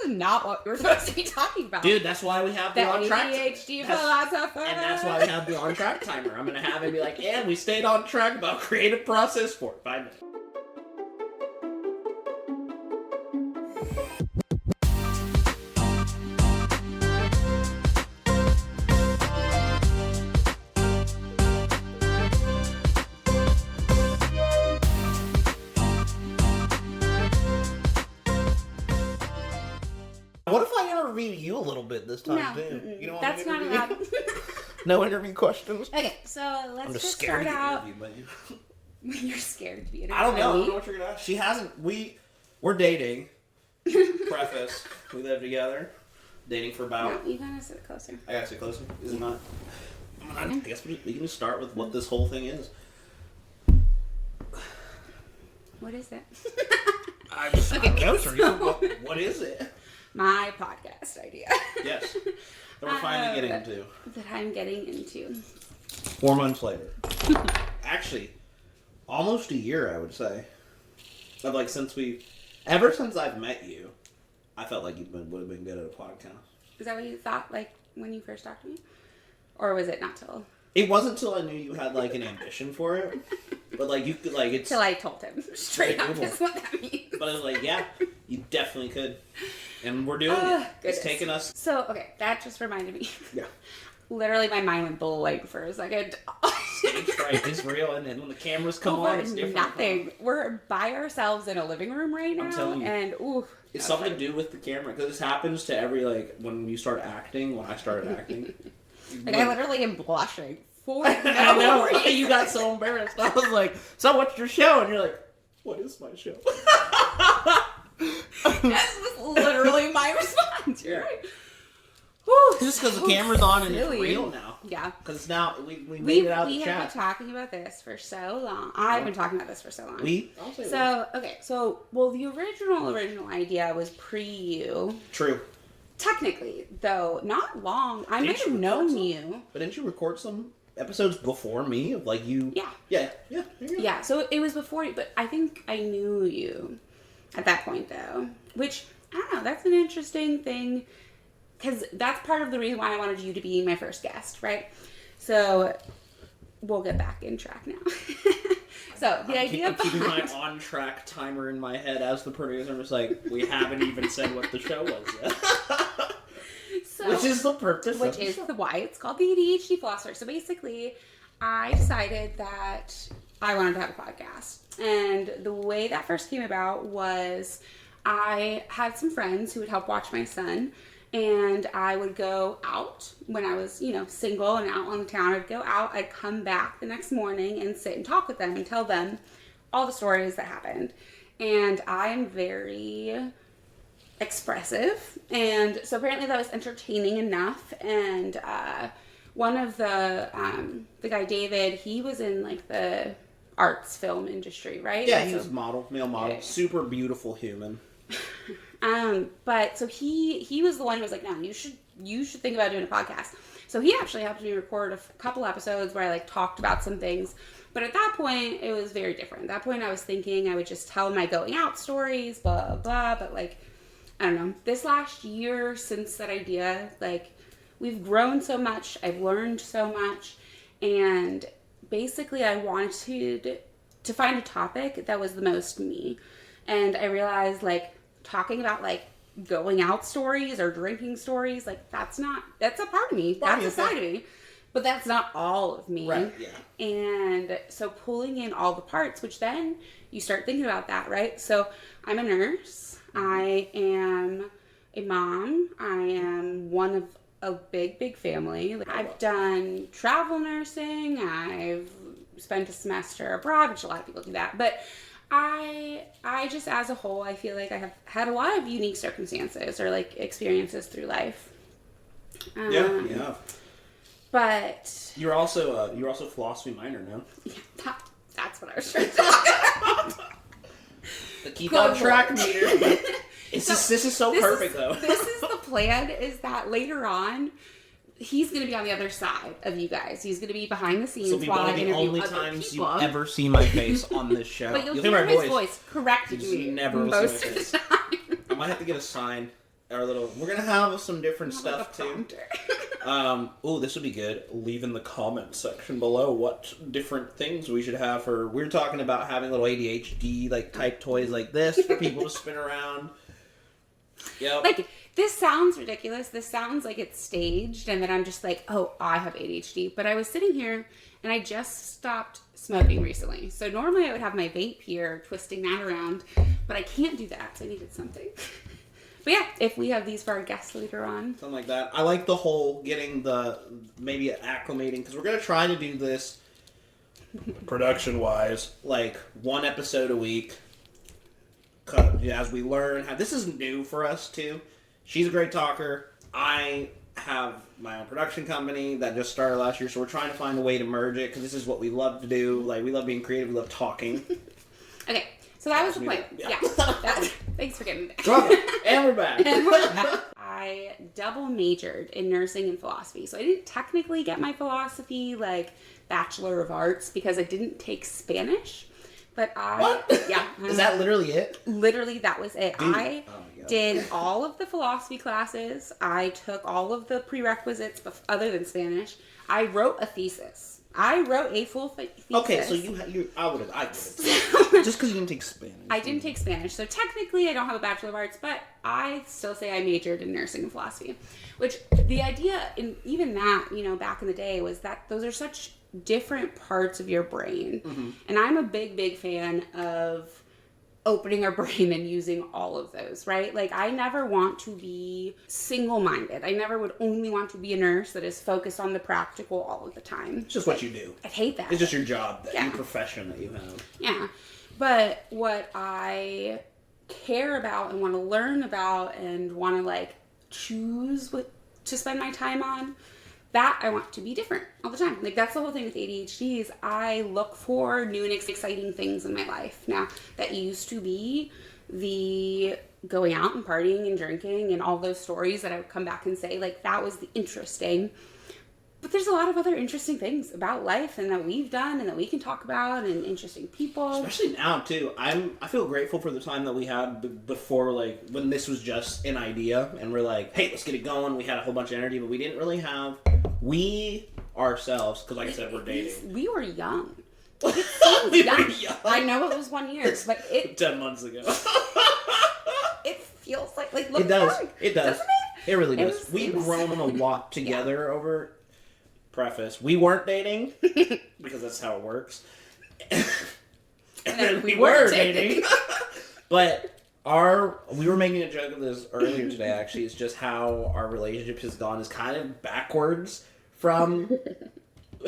not what we're supposed to be talking about. Dude, that's why we have the on-track... ADHD Philosopher. And that's why we have the on-track timer. I'm going to have it be like, and we stayed on track about creative process for 5 minutes. What if I interview you a little bit this time, too? You know, that's not allowed. No interview questions? Okay, so let's just start out. You're scared to be interviewed. I don't know what you're going to ask. She hasn't. We're dating. Preface. We live together. Dating for about... No, you gotta sit closer. I gotta sit closer? Is it not? I guess we can just start with what this whole thing is. What is it? I don't know, Teresa. What is it? My podcast idea. Yes. That we're finally getting into. That I'm getting into. 4 months later. Actually, almost a year, I would say. Of like, ever since I've met you, I felt like you would have been good at a podcast. Is that what you thought, like, when you first talked to me? Or was it not till... It wasn't till I knew you had, like, an ambition for it. But, like, you could, like, it's... Till I told him straight up is what that means. But I was like, yeah, you definitely could. And we're doing it. It's taking us... So, okay, that just reminded me. Yeah. Literally, my mind went blank for a second. Stage fright is real, and then when the cameras come on, it's different. Nothing. We're by ourselves in a living room right now. I'm telling you. And, it's something to do with the camera, because this happens to every, like, when you start acting, when I started acting. Like, I literally am blushing for no I know, reason. you got so embarrassed. I was like, so what's your show? And you're like, what is my show? That was literally my response. You're right. Just because the camera's on and it's real now. Yeah. Because it's now, we made it out of the chat. We have been talking about this for so long. I've been talking about this for so long. Well, the original idea was pre-you. True. Technically, though, not long. I might have known you. But didn't you record some episodes before me of like you? Yeah. Yeah. So it was before you, but I think I knew you at that point, though. Which, I don't know, that's an interesting thing. Because that's part of the reason why I wanted you to be my first guest, right? So, we'll get back in track now. So, the idea I'm keeping my on-track timer in my head as the producer. I'm just like, we haven't even said what the show was yet. Which is the purpose Which is why it's called the ADHD Philosopher. So, basically, I decided that I wanted to have a podcast. And the way that first came about was I had some friends who would help watch my son. And I would go out when I was, single and out on the town. I'd go out, I'd come back the next morning and sit and talk with them and tell them all the stories that happened. And I am very expressive. And so apparently that was entertaining enough. And one of the guy, David, he was in like the arts film industry, right? Yeah, he was male model, yeah. Super beautiful human. But so he was the one who was like, no, you should think about doing a podcast. So he actually helped me record a couple episodes where I like talked about some things. But at that point, it was very different. At that point, I was thinking I would just tell my going out stories, blah, blah. But like, I don't know, this last year since that idea, like we've grown so much. I've learned so much. And basically I wanted to find a topic that was the most me. And I realized like, talking about like going out stories or drinking stories, like that's a part of me. That's a side of me. But that's not all of me. Right, yeah. And so pulling in all the parts, which then you start thinking about that, right? So I'm a nurse. I am a mom. I am one of a big family. I've done travel nursing. I've spent a semester abroad, which a lot of people do that. But I just, as a whole, I feel like I have had a lot of unique circumstances or like experiences through life. Yeah. But you're also a philosophy minor now. Yeah, that's what I was trying to talk about. The keep on track meter. This is so perfect though. This is the plan. Is that later on, he's going to be on the other side of you guys. He's going to be behind the scenes while I interview other people. So the only times you ever see my face on this show. But you'll hear his voice correcting me never most of the time. I might have to get a sign We're gonna have some different stuff too. This would be good. Leave in the comments section below what different things we should have for. We're talking about having little ADHD like type toys like this for people to spin around. Yep. Like, this sounds ridiculous. This sounds like it's staged, and that I'm just like, oh, I have ADHD. But I was sitting here, and I just stopped smoking recently. So normally I would have my vape here, twisting that around, but I can't do that, so I needed something. But yeah, if we have these for our guests later on. Something like that. I like the whole maybe acclimating, because we're going to try to do this production-wise, like 1 episode a week. As we learn how, this is new for us too. She's a great talker. I have my own production company that just started last year, so we're trying to find a way to merge it, because this is what we love to do. Like, we love being creative, we love talking. Okay. So that was the point. Yeah. Thanks for getting me there. And we're back. I double majored in nursing and philosophy. So I didn't technically get my philosophy, like, Bachelor of Arts, because I didn't take Spanish. But What? Yeah. Is that literally it? Literally, that was it. Dude. I did all of the philosophy classes. I took all of the prerequisites, other than Spanish. I wrote a thesis. I wrote a full thesis. Okay, so I get it. Just because you didn't take Spanish. I didn't take Spanish, so technically I don't have a Bachelor of Arts, but I still say I majored in nursing and philosophy. Which, the idea, in even that, back in the day, was that those are such different parts of your brain. Mm-hmm. And I'm a big fan of opening our brain and using all of those, right? Like, I never want to be single-minded. I never would only want to be a nurse that is focused on the practical all of the time. It's just what you do. I hate that. It's just your job, your profession that you have. Yeah. But what I care about and want to learn about and want to, like, choose what to spend my time on, that I want to be different all the time. Like, that's the whole thing with ADHD is I look for new and exciting things in my life. Now, that used to be the going out and partying and drinking and all those stories that I would come back and say, like, that was the interesting. But there's a lot of other interesting things about life and that we've done and that we can talk about, and interesting people. Especially now, too. I feel grateful for the time that we had before, like, when this was just an idea and we're like, hey, let's get it going. We had a whole bunch of energy, but we didn't really have... We ourselves, because like I said, we're dating. We were young. We were young. I know it was 1 year, but it... 10 months ago. It feels like look it does. back, It does. Doesn't it? It really does. We've grown a lot together over... Preface. We weren't dating, because that's how it works. and then we were dating. But we were making a joke of this earlier today, actually. It's just how our relationship has gone is kind of backwards from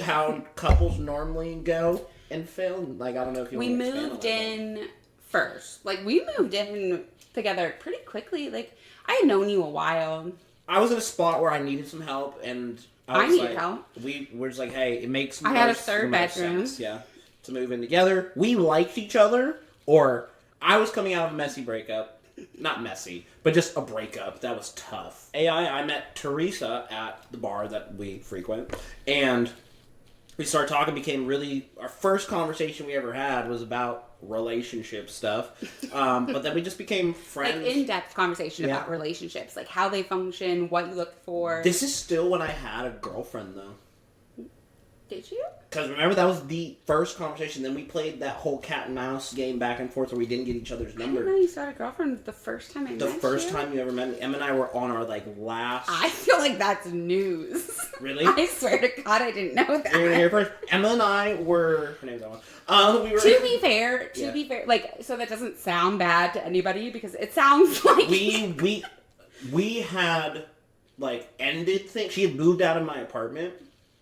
how couples normally go and fail. Like, I don't know if you want to expand on that. We moved in first. Like, we moved in together pretty quickly. Like, I had known you a while. I was in a spot where I needed some help, and I needed help. We were just like, hey, it makes I had a third bedroom. Sense, to move in together. We liked each other, or I was coming out of a messy breakup. Not messy, but just a breakup. That was tough. I met Teresa at the bar that we frequent, and we started talking, our first conversation we ever had was about relationship stuff, but then we just became friends. Like, in-depth conversation about relationships, like how they function, what you look for. This is still when I had a girlfriend, though. Did you? Because remember, that was the first conversation. Then we played that whole cat and mouse game back and forth where we didn't get each other's number. I didn't know you had a girlfriend the first time I met you. The first time you ever met me. Em and I were on our, last... I feel like that's news. Really? I swear to God, I didn't know that. You're here first. Emma and I were... Her name's Emma. We were... To be fair, so that doesn't sound bad to anybody, because it sounds like... We had, ended things. She had moved out of my apartment.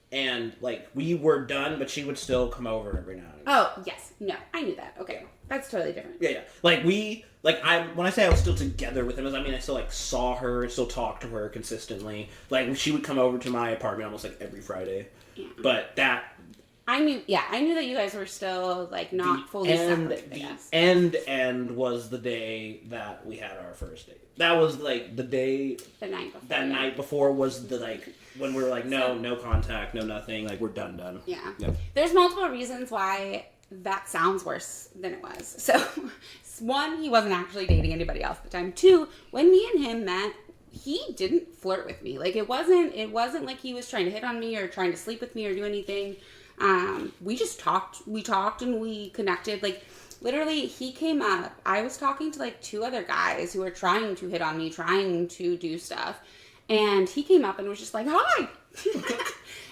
And, we were done, but she would still come over every now and then. Oh, yes. No, I knew that. Okay. That's totally different. Yeah. When I say I was still together with him, I still, saw her, still talked to her consistently. She would come over to my apartment almost, every Friday. Yeah. But that... I knew that you guys were still, not fully separate, I guess. End was the day that we had our first date. That was, the day... The night before. That night before was the, when we were no contact, no nothing, we're done. Yeah. Yep. There's multiple reasons why that sounds worse than it was. So, one, he wasn't actually dating anybody else at the time. Two, when me and him met, he didn't flirt with me. Like, it wasn't like he was trying to hit on me or trying to sleep with me or do anything. We just talked. We talked and we connected. Like, literally, he came up. I was talking to, like, 2 other guys who were trying to hit on me, trying to do stuff. And he came up and was just like, hi.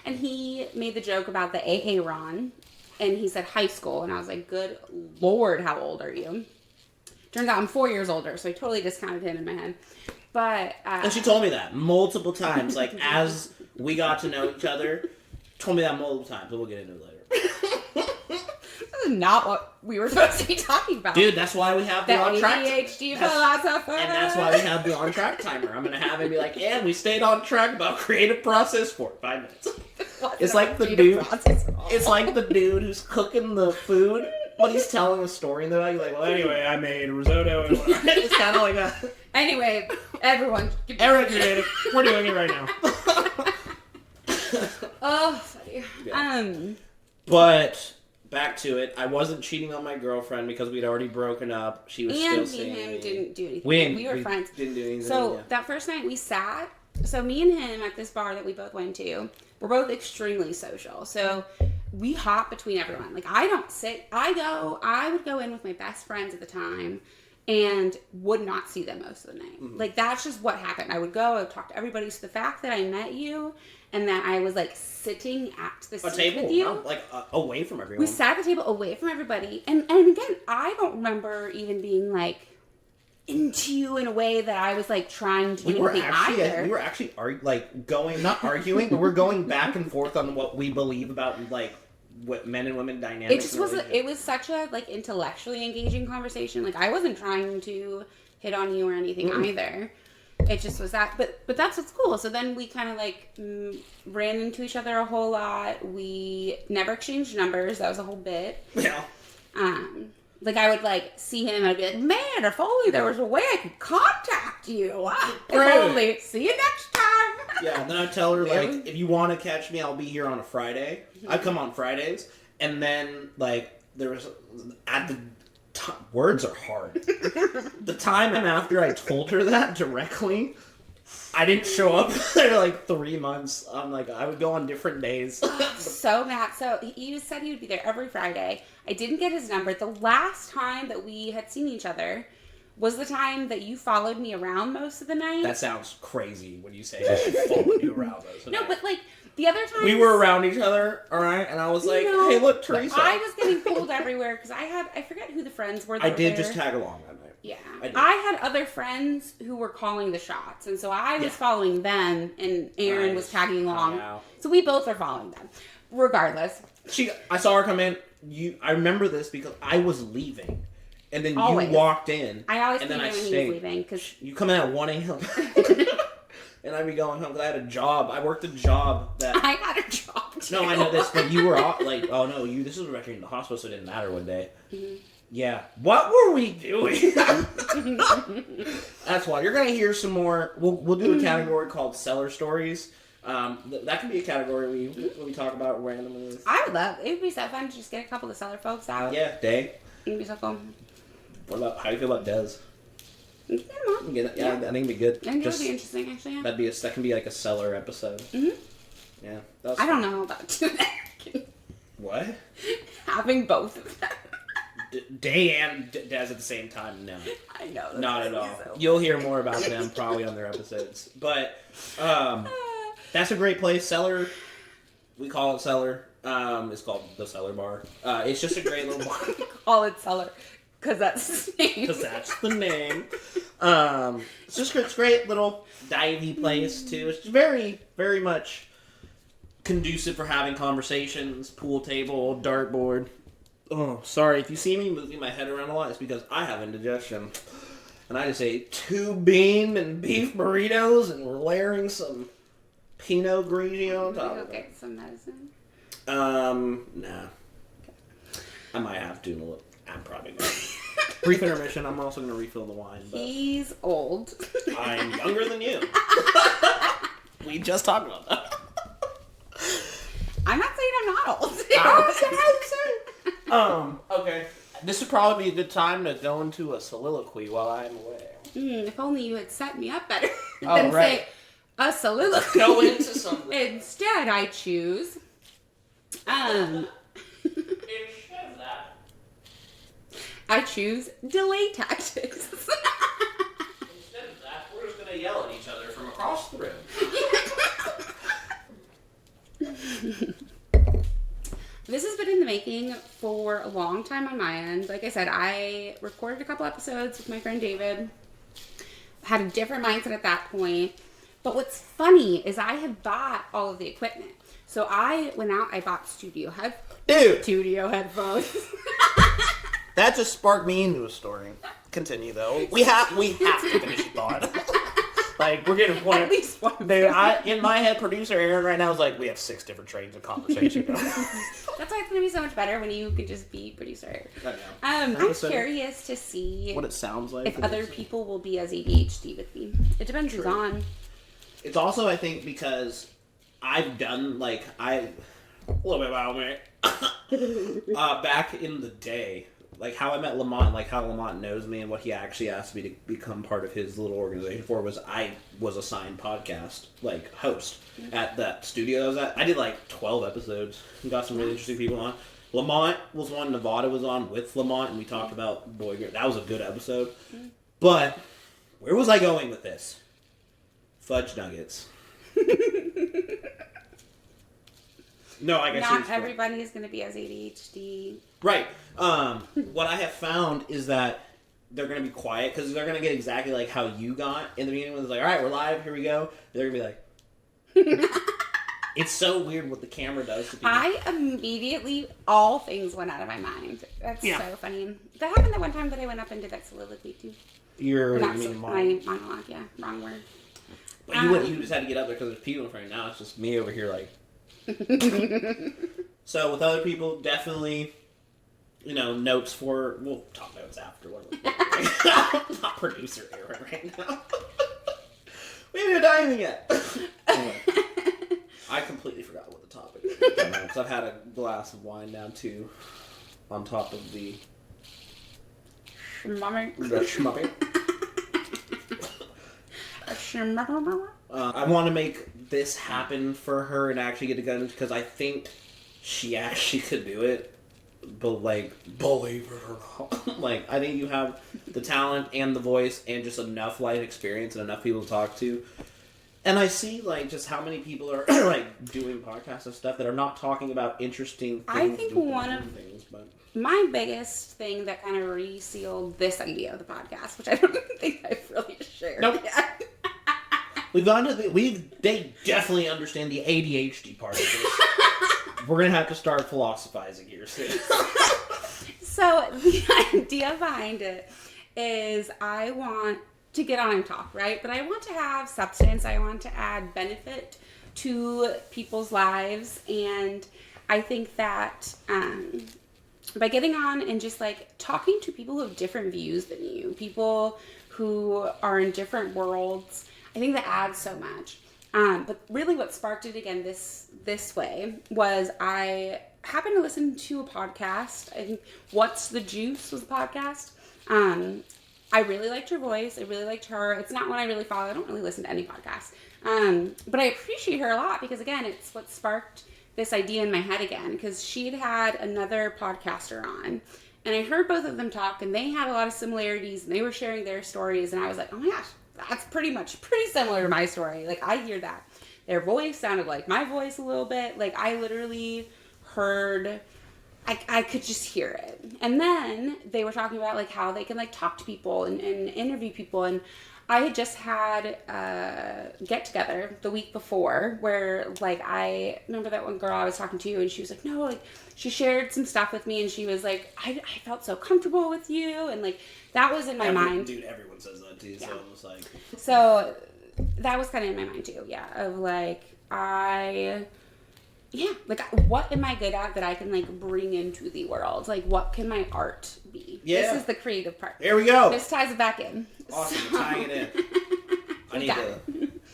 And he made the joke about the AA Ron. And he said high school. And I was like, good Lord, how old are you? Turns out I'm 4 years older. So I totally discounted him in my head. But and she told me that multiple times. Like, as we got to know each other, told me that multiple times. But we'll get into it later. This is not what we were supposed to be talking about. Dude, that's why we have the on track. ADHD Philosopher. And that's why we have the on track timer. I'm gonna have him be like, "And we stayed on track about creative process for 5 minutes." It's like the dude. It's like the dude who's cooking the food, but he's telling a story in the back. You're like, "Well, anyway, I made risotto and whatever." It's kind of like that. Anyway, everyone, creative. We're doing it right now. Oh, funny. Yeah. But back to it. I wasn't cheating on my girlfriend because we'd already broken up. She was still seeing me. And me and him didn't do anything. We were friends. Didn't do anything. So that first night we sat. So me and him at this bar that we both went to, we're both extremely social. So we hop between everyone. Like, I don't sit. I would go in with my best friends at the time and would not see them most of the night. Mm-hmm. Like, that's just what happened. I would would talk to everybody. So the fact that I met you and that I was, like, sitting at the seat with you. Away from everyone. We sat at the table away from everybody. And again, I don't remember even being, like, into you in a way that I was, like, trying to do anything either. We were actually, not arguing, but we're going back and forth on what we believe about, like, what men and women dynamics. It just was. It was such a, like, intellectually engaging conversation. Like, I wasn't trying to hit on you or anything either. It just was that. But that's what's cool. So then we kind of, like, ran into each other a whole lot. We never exchanged numbers. That was a whole bit. Yeah. Like, I would, like, see him and I'd be like, man, if only there was a way I could contact you. If only. See you next time. Yeah, and then I'd tell her, like, if you want to catch me, I'll be here on a Friday. I'd come on Fridays. And then, like, there was, at the words are hard. The time after I told her that directly, I didn't show up for, like, 3 months. I would go on different days. So mad. So he said he would be there every Friday. I didn't get his number. The last time that we had seen each other was the time that you followed me around most of the night. That sounds crazy when you say I followed you around most of the night. No, but, like, the other time... We were around each other, alright? And I was like, hey, look, Teresa. I was getting pulled everywhere because I forget who the friends were that I did just tag along that night. Yeah. I had other friends who were calling the shots. And so I was following them and Aaron was tagging along. So we both were following them. Regardless. I saw her come in. I remember this because I was leaving. And then you walked in. I always came in when he was leaving. Cause... You come in at 1 a.m. And I'd be going home because I had a job. I worked a job that... I had a job too. No, I know this, but you were like, oh no, this was actually in the hospital, so it didn't matter one day. Mm-hmm. Yeah. What were we doing? That's why. You're going to hear some more. We'll do a category called Seller Stories. That could be a category we talk about randomly. I would love it. Would be so fun to just get a couple of seller folks out. Yeah, Day. It'd be so cool. How do you feel about Des? Yeah, I think it'd be good. I think it would be interesting, actually. Yeah. That can be like a seller episode. Mm-hmm. Yeah. I don't know about doing that. What? Having both of them. Day and Des at the same time, no. I know. Not at all. So you'll hear more about them probably on their episodes. But that's a great place. Cellar, we call it Cellar. It's called the Cellar Bar. It's just a great little bar. Call it Cellar. Because that's the name. It's just it's a great little divey place, too. It's very, very much conducive for having conversations. Pool table, dartboard. Oh, sorry. If you see me moving my head around a lot, it's because I have indigestion. And I just ate 2 bean and beef burritos, and we're layering some Pinot Grigio on top of it. Get some medicine? Nah. Okay. I might have to in a little. I'm probably going to. Brief intermission. I'm also going to refill the wine. But he's old. I'm younger than you. We just talked about that. I'm not saying I'm not old. Okay. This would probably be a good time to go into a soliloquy while I'm away. If only you had set me up better Oh, than right. say a soliloquy. Go into something. Instead, I choose. Instead of that. I choose delay tactics. Instead of that, we're just gonna yell at each other from across the room. This has been in the making for a long time on my end. Like I said, I recorded a couple episodes with my friend David. Had a different mindset at that point. But what's funny is I had bought all of the equipment. So I went out, I bought studio headphones. That just sparked me into a story. Continue though. We have to finish the thought. Like we're getting one. At least one. Dude, in my head, producer Aaron right now is like, we have 6 different trains of conversation. That's why it's gonna be so much better when you can just be producer. I know. I'm curious to see What it sounds like. if other people will be as ADHD with me. It depends who's on. It's also, I think, because I've done, like, a little bit about me. Back in the day, like, how I met Lamont, like, how Lamont knows me and what he actually asked me to become part of his little organization for was I was assigned podcast, like, host at that studio I was at. I did, like, 12 episodes and got some really interesting people on. Lamont was one, Nevada was on with Lamont, and we talked about boy. That was a good episode. But, where was I going with this? Fudge nuggets. No, I guess Not everybody is going to be as ADHD. Right. What I have found is that they're going to be quiet because they're going to get exactly like how you got in the beginning when it's like, all right, we're live, here we go. They're going to be like... It's so weird what the camera does to people. I immediately, all things went out of my mind. That's so funny. That happened the one time that I went up and did that soliloquy too. My monologue, yeah. Wrong word. But you just had to get up there because there's people in front of you. Now it's just me over here like... So with other people, definitely, notes for... We'll talk notes after. Not producer Aaron right now. We haven't even done anything yet. Anyway, I completely forgot what the topic is. Because I've had a glass of wine now too, on top of the... schmummy. I want to make this happen for her and actually get to go because I think she actually could do it. But, believe it or not, I think you have the talent and the voice and just enough life experience and enough people to talk to. And I see, just how many people are, doing podcasts and stuff that are not talking about interesting things. I think my biggest thing that kind of resealed this idea of the podcast, which I don't think I've really shared yet. They definitely understand the ADHD part of this. We're going to have to start philosophizing here soon. So the idea behind it is I want to get on and talk, right? But I want to have substance. I want to add benefit to people's lives. And I think that by getting on and just talking to people who have different views than you, people who are in different worlds, I think that adds so much. But really what sparked it again this way was I happened to listen to a podcast. I think What's the Juice was a podcast. I really liked her voice. I really liked her. It's not one I really follow. I don't really listen to any podcasts. But I appreciate her a lot because, again, it's what sparked this idea in my head again because she'd had another podcaster on. And I heard both of them talk, and they had a lot of similarities, and they were sharing their stories, and I was like, oh my gosh, that's pretty similar to my story. I hear that. Their voice sounded like my voice a little bit. I literally heard... I could just hear it. And then they were talking about how they can talk to people and interview people. And I had just had a get together the week before where I remember that one girl I was talking to and she was like, no, she shared some stuff with me and she was like, I felt so comfortable with you. And that was in my mind. Dude, everyone says that too. Yeah. So it was So that was kind of in my mind too. Yeah. Of what am I good at that I can bring into the world? What can my art be? Yeah. This is the creative part. There we go. This ties it back in. Awesome, tying it in.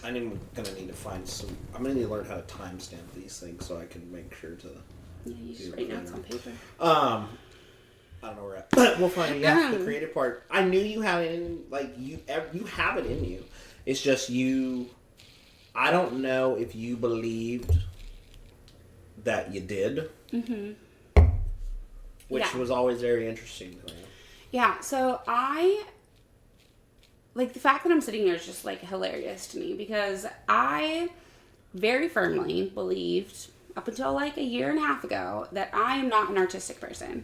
I'm gonna need to find some. I'm gonna need to learn how to timestamp these things so I can make sure to. Yeah, you just write notes on paper. I don't know where we're at. But we'll find it. Yeah, the creative part. I knew you had it in, like, you have it in you. It's just you... I don't know if you believed that you did. Mm-hmm. Which was always very interesting to me. Yeah, so like, the fact that I'm sitting here is just, like, hilarious to me, because I very firmly believed, up until, like, a year and a half ago, that I am not an artistic person.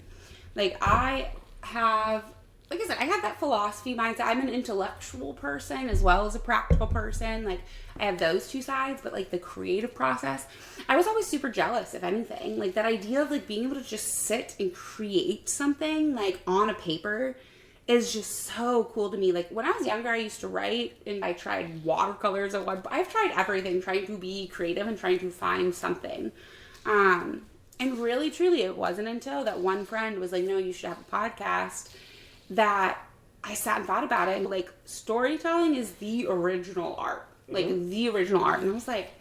Like, I have, like I said, I have that philosophy mindset. I'm an intellectual person as well as a practical person. Like, I have those two sides, but, like, the creative process, I was always super jealous, if anything. Like, that idea of, like, being able to just sit and create something, like, on a paper is just so cool to me. Like, when I was younger, I used to write, and I tried watercolors at one. I've tried everything, trying to be creative and trying to find something. And really, truly, it wasn't until that one friend was like, no, you should have a podcast, that I sat and thought about it. And, like, storytelling is the original art. Like, the original art. And I was like,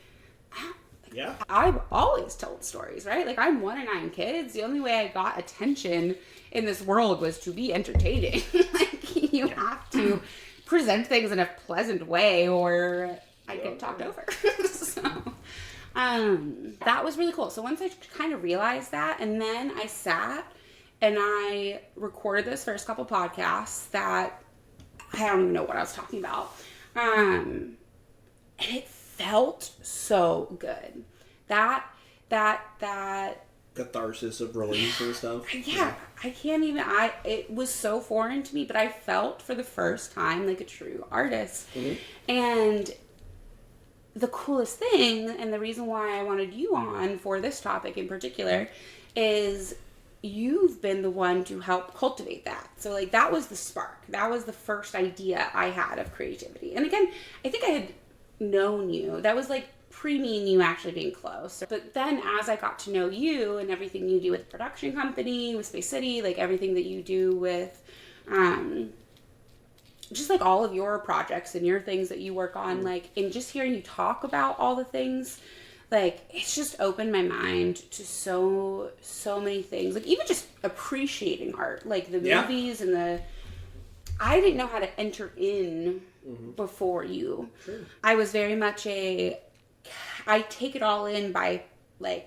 yeah, I've always told stories, right? Like, I'm one of 9 kids. The only way I got attention in this world was to be entertaining. Like, you have to present things in a pleasant way, or I get talked over. So, that was really cool. So once I kind of realized that, and then I sat and I recorded those first couple podcasts that I don't even know what I was talking about. And it felt so good. That catharsis of release and stuff. Yeah, I can't even, it was so foreign to me, but I felt for the first time like a true artist. Mm-hmm. And the coolest thing, and the reason why I wanted you on for this topic in particular, is you've been the one to help cultivate that. So, like, that was the spark. That was the first idea I had of creativity. And again, I think I had known you. That was, like, pre me and you actually being close. But then as I got to know you and everything you do with the production company, with Space City, like, everything that you do with, just, like, all of your projects and your things that you work on, like, and just hearing you talk about all the things, like, it's just opened my mind to so many things. Like, even just appreciating art, like the movies and I didn't know how to enter in before you. Sure. I was very much I take it all in by, I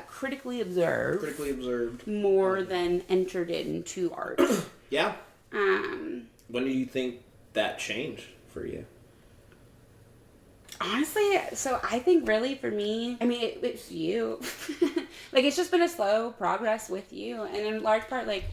critically observed more than entered into art. Yeah. When do you think that changed for you? Honestly, so I think really for me, I mean, it's you. Like, it's just been a slow progress with you. And in large part, like,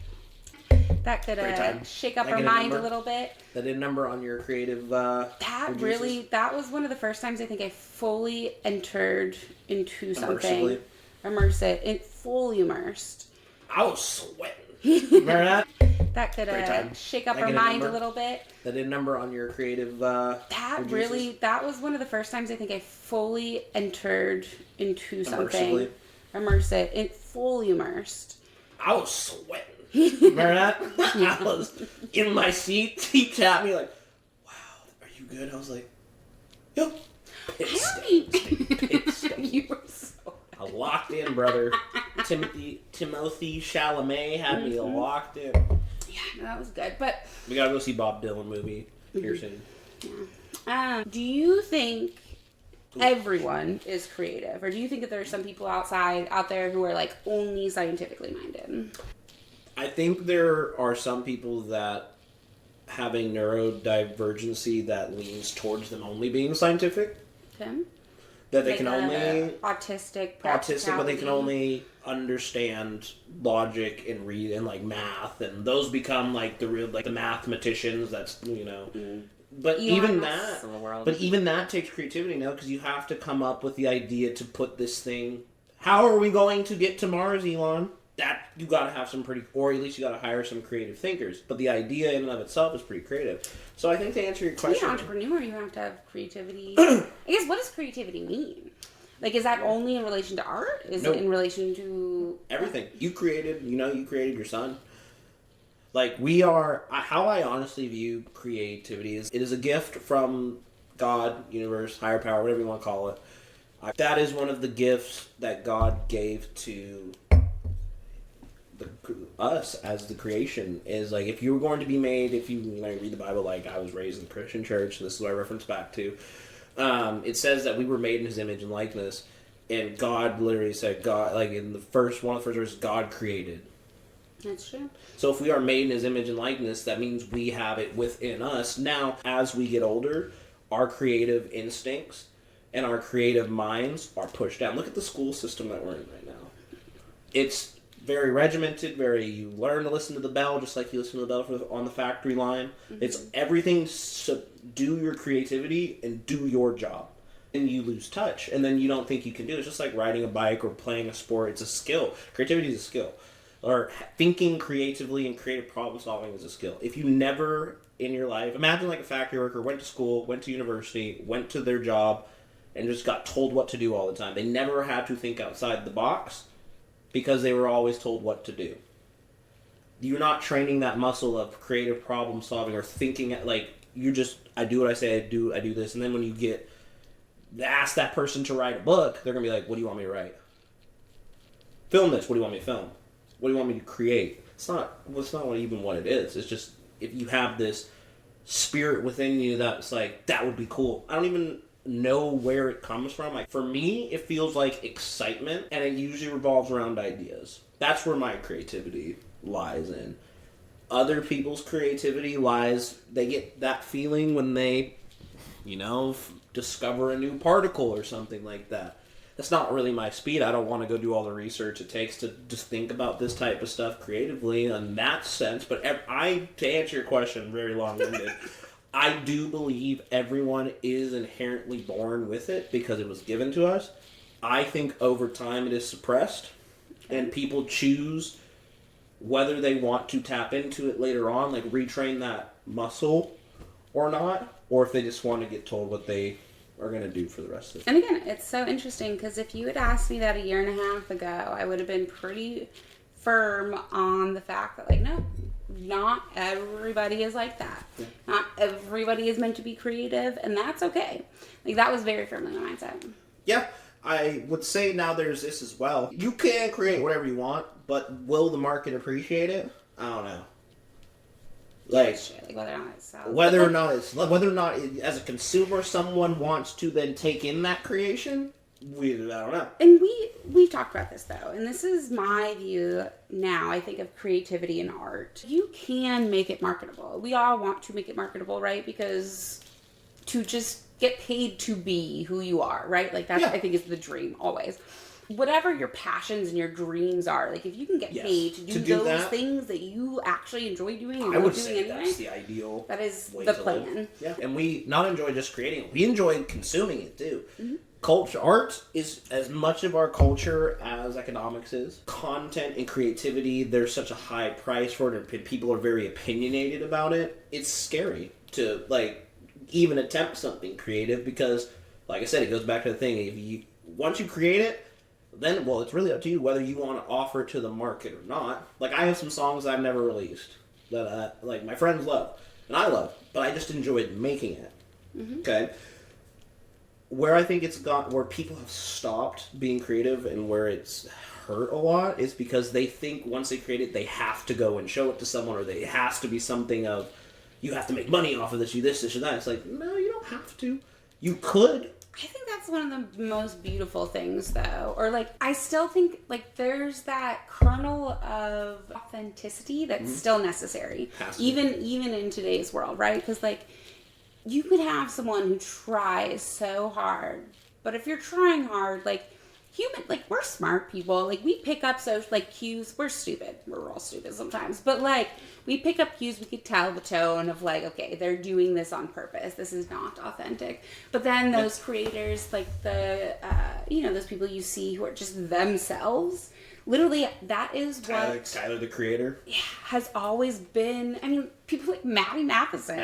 that could shake up our mind a little bit. That did a number on your creative that was one of the first times I think I fully entered into something. Fully immersed. I was sweating. Remember that? That could shake up our mind a little bit. That did a number on your creative that was one of the first times I think I fully entered into something. Fully immersed. I was sweating. Remember that? I was in my seat. He tapped me like, wow, are you good? I was like, yep. You were so I locked in, brother. Timothy Chalamet had me locked in. Yeah, that was good. But we gotta go see Bob Dylan movie here soon. Yeah. Do you think everyone is creative, or do you think that there are some people out there who are, like, only scientifically minded? I think there are some people that have a neurodivergency that leans towards them only being scientific. Okay. That they can only autistic, but they can only understand logic and read and, like, math, and those become, like, the real, like, the mathematicians. That's, you know. But even that takes creativity now, because you have to come up with the idea to put this thing. How are we going to get to Mars, Elon? That you got to have some or at least you got to hire some creative thinkers. But the idea in and of itself is pretty creative. So I think to answer your question, to be an entrepreneur, you have to have creativity. I guess, what does creativity mean? Like, is that only in relation to art? Is it in relation to everything you created? You created your son. Like, how I honestly view creativity is, it is a gift from God, universe, higher power, whatever you want to call it. That is one of the gifts that God gave to us as the creation is like, if you were going to be made, if you read the Bible, like I was raised in the Christian church, this is what I reference back to. It says that we were made in His image and likeness, and God literally said, God, like in one of the first verses, God created. That's true. So if we are made in His image and likeness, that means we have it within us. Now, as we get older, our creative instincts and our creative minds are pushed down. Look at the school system that we're in right now. It's very regimented, you learn to listen to the bell just like you listen to the bell on the factory line. Mm-hmm. It's everything, do your creativity and do your job. And you lose touch, and then you don't think you can do it. It's just like riding a bike or playing a sport. It's a skill. Creativity is a skill. Or thinking creatively and creative problem solving is a skill. If you never in your life, imagine like a factory worker went to school, went to university, went to their job, and just got told what to do all the time. They never had to think outside the box because they were always told what to do. You're not training that muscle of creative problem solving or thinking like you just, I do what I say I do this. And then when you get ask that person to write a book, they're going to be like, what do you want me to write? Film this. What do you want me to film? What do you want me to create? It's not even what it is. It's just, if you have this spirit within you that's like, that would be cool. I don't even know where it comes from. Like, for me, it feels like excitement, and it usually revolves around ideas. That's where my creativity lies in. Other people's creativity lies, they get that feeling when they, discover a new particle or something like that. That's not really my speed. I don't want to go do all the research it takes to just think about this type of stuff creatively in that sense. But to answer your question, very long-winded, I do believe everyone is inherently born with it because it was given to us. I think over time it is suppressed, and people choose whether they want to tap into it later on, like retrain that muscle or not, or if they just want to get told what they are going to do for the rest of it. And again, it's so interesting because if you had asked me that a year and a half ago, I would have been pretty firm on the fact that, like, no, not everybody is like that. Yeah. Not everybody is meant to be creative, and that's okay. Like, that was very firmly my mindset. Yeah, I would say now there's this as well. You can create whatever you want, but will the market appreciate it? I don't know. Like whether or not as a consumer someone wants to then take in that creation, I don't know. And we've talked about this though, and this is my view now. I think of creativity and art. You can make it marketable. We all want to make it marketable, right? Because to just get paid to be who you are, right? Like that's I think is the dream always. Whatever your passions and your dreams are, like if you can get paid to do those things that you actually enjoy doing and love doing anyway, that's the ideal. That is the plan. Live. Yeah, and we not enjoy just creating it; we enjoy consuming it too. Mm-hmm. Culture, art is as much of our culture as economics is. Content and creativity, there's such a high price for it, and people are very opinionated about it. It's scary to even attempt something creative because, like I said, it goes back to the thing: once you create it, then, it's really up to you whether you want to offer it to the market or not. Like, I have some songs I've never released that, my friends love, and I love, but I just enjoyed making it. Mm-hmm. Okay? Where I think it's got, where people have stopped being creative and where it's hurt a lot is because they think once they create it, they have to go and show it to someone, or it has to be something of, you have to make money off of this, you this, or that. It's like, no, you don't have to. You could. I think that's one of the most beautiful things, though. Or, I still think, there's that kernel of authenticity that's still necessary. Even in today's world, right? Because, you could have someone who tries so hard. But if you're trying hard, we're smart people. We pick up cues. We're stupid. We're all stupid sometimes. But, we pick up cues. We could tell the tone of, okay, they're doing this on purpose. This is not authentic. But then those creators, those people you see who are just themselves, literally, that is what... Tyler, the Creator? Yeah, has always been... people like Maddie Matheson.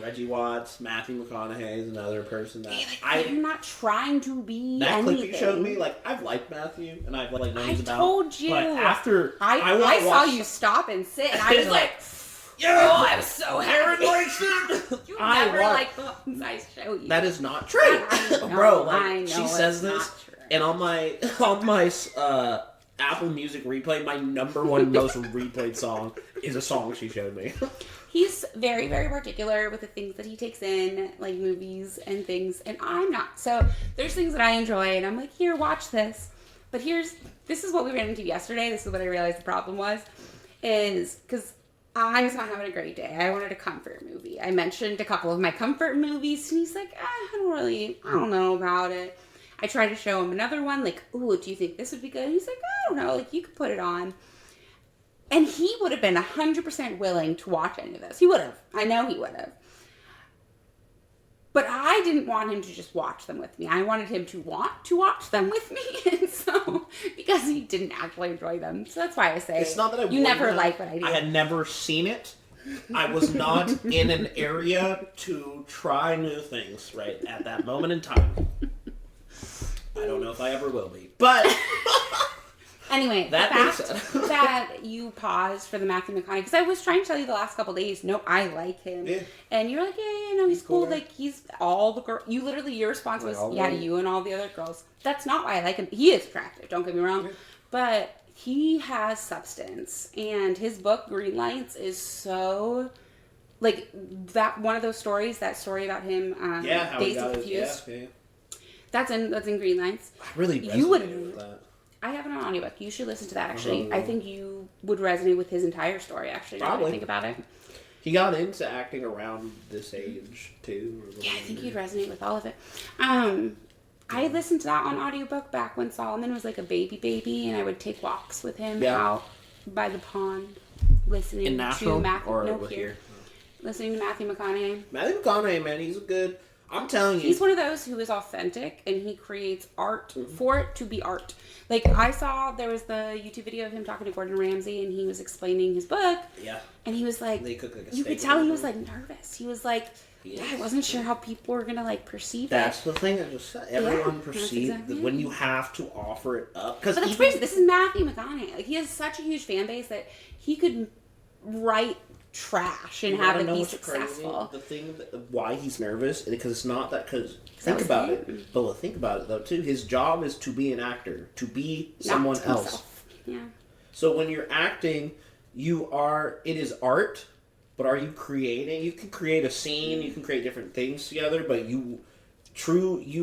Reggie Watts, Matthew McConaughey is another person that... I'm not trying to be that anything. Clip you showed me, I've liked Matthew, and I've, known I about... told you. But after... I saw you stop and sit, and I was like... I was so happy. You never like the ones I show you. That is not true. I know, Bro, she says this, and on my Apple Music replay, my number one most replayed song is a song she showed me. He's very, very particular with the things that he takes in, like movies and things, and I'm not. So there's things that I enjoy, and I'm like, here, watch this. But this is what we ran into yesterday. This is what I realized the problem was, is because I was not having a great day. I wanted a comfort movie. I mentioned a couple of my comfort movies, and he's like, I don't know about it. I tried to show him another one, like, ooh, do you think this would be good? And he's like, I don't know, like, you could put it on. And he would have been 100% willing to watch any of this. He would have. I know he would have. But I didn't want him to just watch them with me. I wanted him to want to watch them with me. And so, because he didn't actually enjoy them. So that's why I say, it's not that you never like what I do. I had never seen it. I was not in an area to try new things right at that moment in time. I don't know if I ever will be. But anyway, that the fact that you paused for the Matthew McConaughey, because I was trying to tell you the last couple days, no, I like him. Yeah. And you're like, yeah, no, he's cool. Right? Like, he's all the girls. You literally, your response was, all yeah, right. you and all the other girls. That's not why I like him. He is attractive, don't get me wrong. Yeah. But he has substance. And his book, Green Lights, is so... Like, that one of those stories, that story about him, how he Days got of his, Confused. yeah. That's in Green Lights. I really You would- resonated with that. I have it on audiobook. You should listen to that, actually. I think you would resonate with his entire story, actually, now that I Probably. think about it. He got into acting around this age, too. Or Yeah, I think you'd resonate with all of it. I listened to that on audiobook back when Solomon was like a baby, and I would take walks with him out by the pond, listening In to Nashville? Matthew. Or No, with here. Listening to Matthew McConaughey. Matthew McConaughey, man, he's a good... I'm telling you. He's one of those who is authentic, and he creates art for it to be art. Like, I saw, there was the YouTube video of him talking to Gordon Ramsay, and he was explaining his book. Yeah. And he was like, They cook like a you steak could tell and he was everything. like nervous. He was like, He yeah, is. I wasn't sure how people were going to like perceive That's it. the thing I just said. Everyone that's perceives exactly when it. you have to offer it up. Because But that's crazy. This is Matthew McConaughey. Like, he has such a huge fan base that he could write trash and have it be successful. The thing why he's nervous, because it's not that, because that think was about him. it. But think about it, though, too. His job is to be an actor, to be Not someone himself. else. Yeah. So when you're acting, it is art, but are you creating? You can create a scene, you can create different things together, but you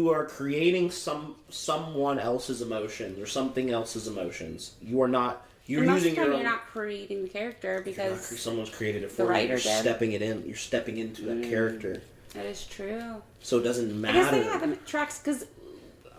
are creating someone else's emotions or something else's emotions. You are not. You're And most of using the time, your own. you're not creating the character because Someone's created it for the you. writer You're did. stepping it in. You're stepping into that character. that is true. So it doesn't I guess they matter. had them tracks because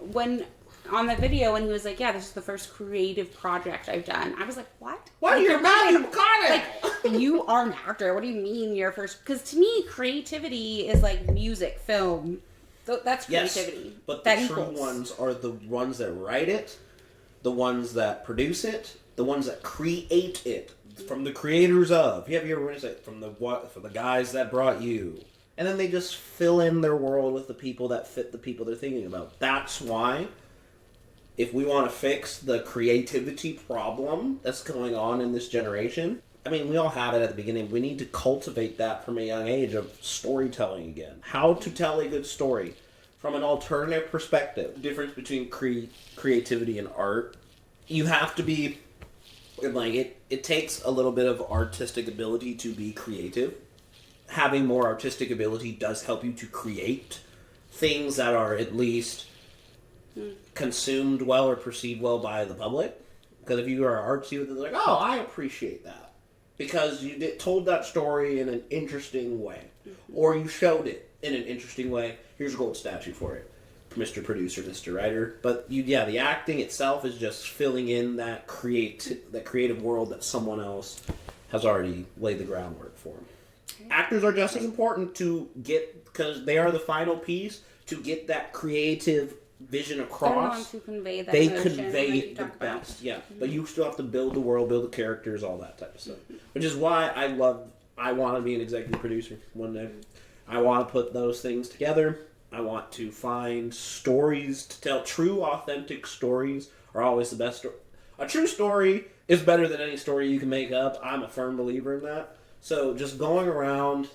when on the video when he was like, yeah, this is the first creative project I've done. I was like, what? What? Like, You're Matthew McConaughey! Like, you are an actor. What do you mean you're first? Because to me, creativity is like music, film. That's Yes, creativity. but that the true equals. ones are the ones that write it, the ones that produce it, the ones that create it from the creators of. You ever heard it from the guys that brought you, and then they just fill in their world with the people that fit the people they're thinking about. That's why, if we want to fix the creativity problem that's going on in this generation, I mean, we all had it at the beginning. We need to cultivate that from a young age of storytelling again. How to tell a good story from an alternative perspective. The difference between creativity and art. You have to be, like, it takes a little bit of artistic ability to be creative. Having more artistic ability does help you to create things that are at least consumed well or perceived well by the public. Because if you are artsy, they're like, oh, I appreciate that. Because you told that story in an interesting way. Or you showed it in an interesting way. Here's a gold statue for it. Mr. Producer, Mr. Writer. But, the acting itself is just filling in that creative world that someone else has already laid the groundwork for. Actors are just as important to get, because they are the final piece, to get that creative vision They're the across. ones who convey that They emotion, convey like you the talk about. best, yeah. But you still have to build the world, build the characters, all that type of stuff. Which is why I want to be an executive producer one day. I want to put those things together. I want to find stories to tell. True, authentic stories are always the best. A true story is better than any story you can make up. I'm a firm believer in that. So just going around,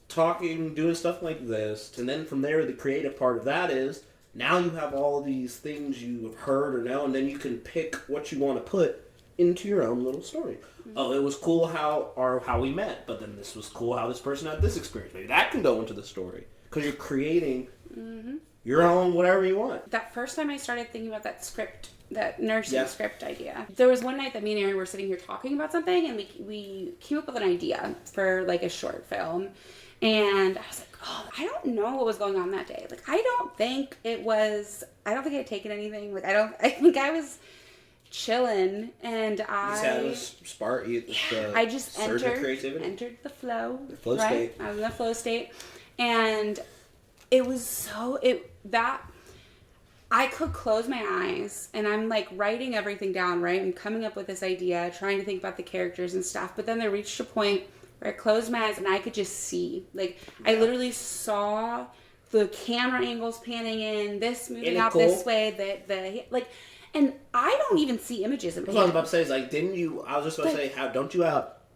talking, doing stuff like this, and then from there, the creative part of that is Now you have all these things you have heard or know, and then you can pick what you want to put into your own little story. Oh, it was cool how we met, but then this was cool how this person had this experience. Maybe that can go into the story because you're creating your own whatever you want. That first time I started thinking about that script, that nursing script idea, there was one night that me and Aaron were sitting here talking about something, and we came up with an idea for like a short film. And I was like, oh, I don't know what was going on that day. Like, I don't think I had taken anything. Like, I think I was chilling, and I just entered the flow. The flow state. I was in the flow state. And it was that I could close my eyes, and I'm like writing everything down, right? I'm coming up with this idea, trying to think about the characters and stuff. But then there reached a point where I closed my eyes and I could just see. Like, I literally saw the camera angles panning in, this moving out cool? This way, and I don't even see images in my head. What I was about to say is, like, I was just about to say,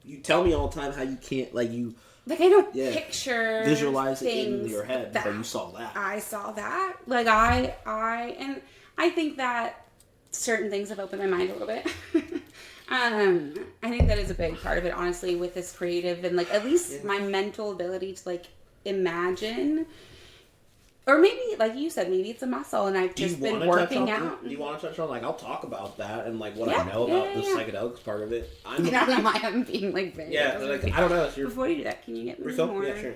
you tell me all the time how you can't, like, you... Like, I don't picture visualize it in your head, but you saw that. I saw that. Like, and I think that certain things have opened my mind a little bit. I think that is a big part of it, honestly, with this creative and, like, at least my mental ability to, like, imagine. Or maybe, like you said, maybe it's a muscle, and I've just been working out. Do you want to touch on, like, I'll talk about that and, like, what I know about the psychedelics part of it. I don't know why I'm being, like, very... Yeah, like, I don't know. Before you do that, can you get me more? Yeah, sure.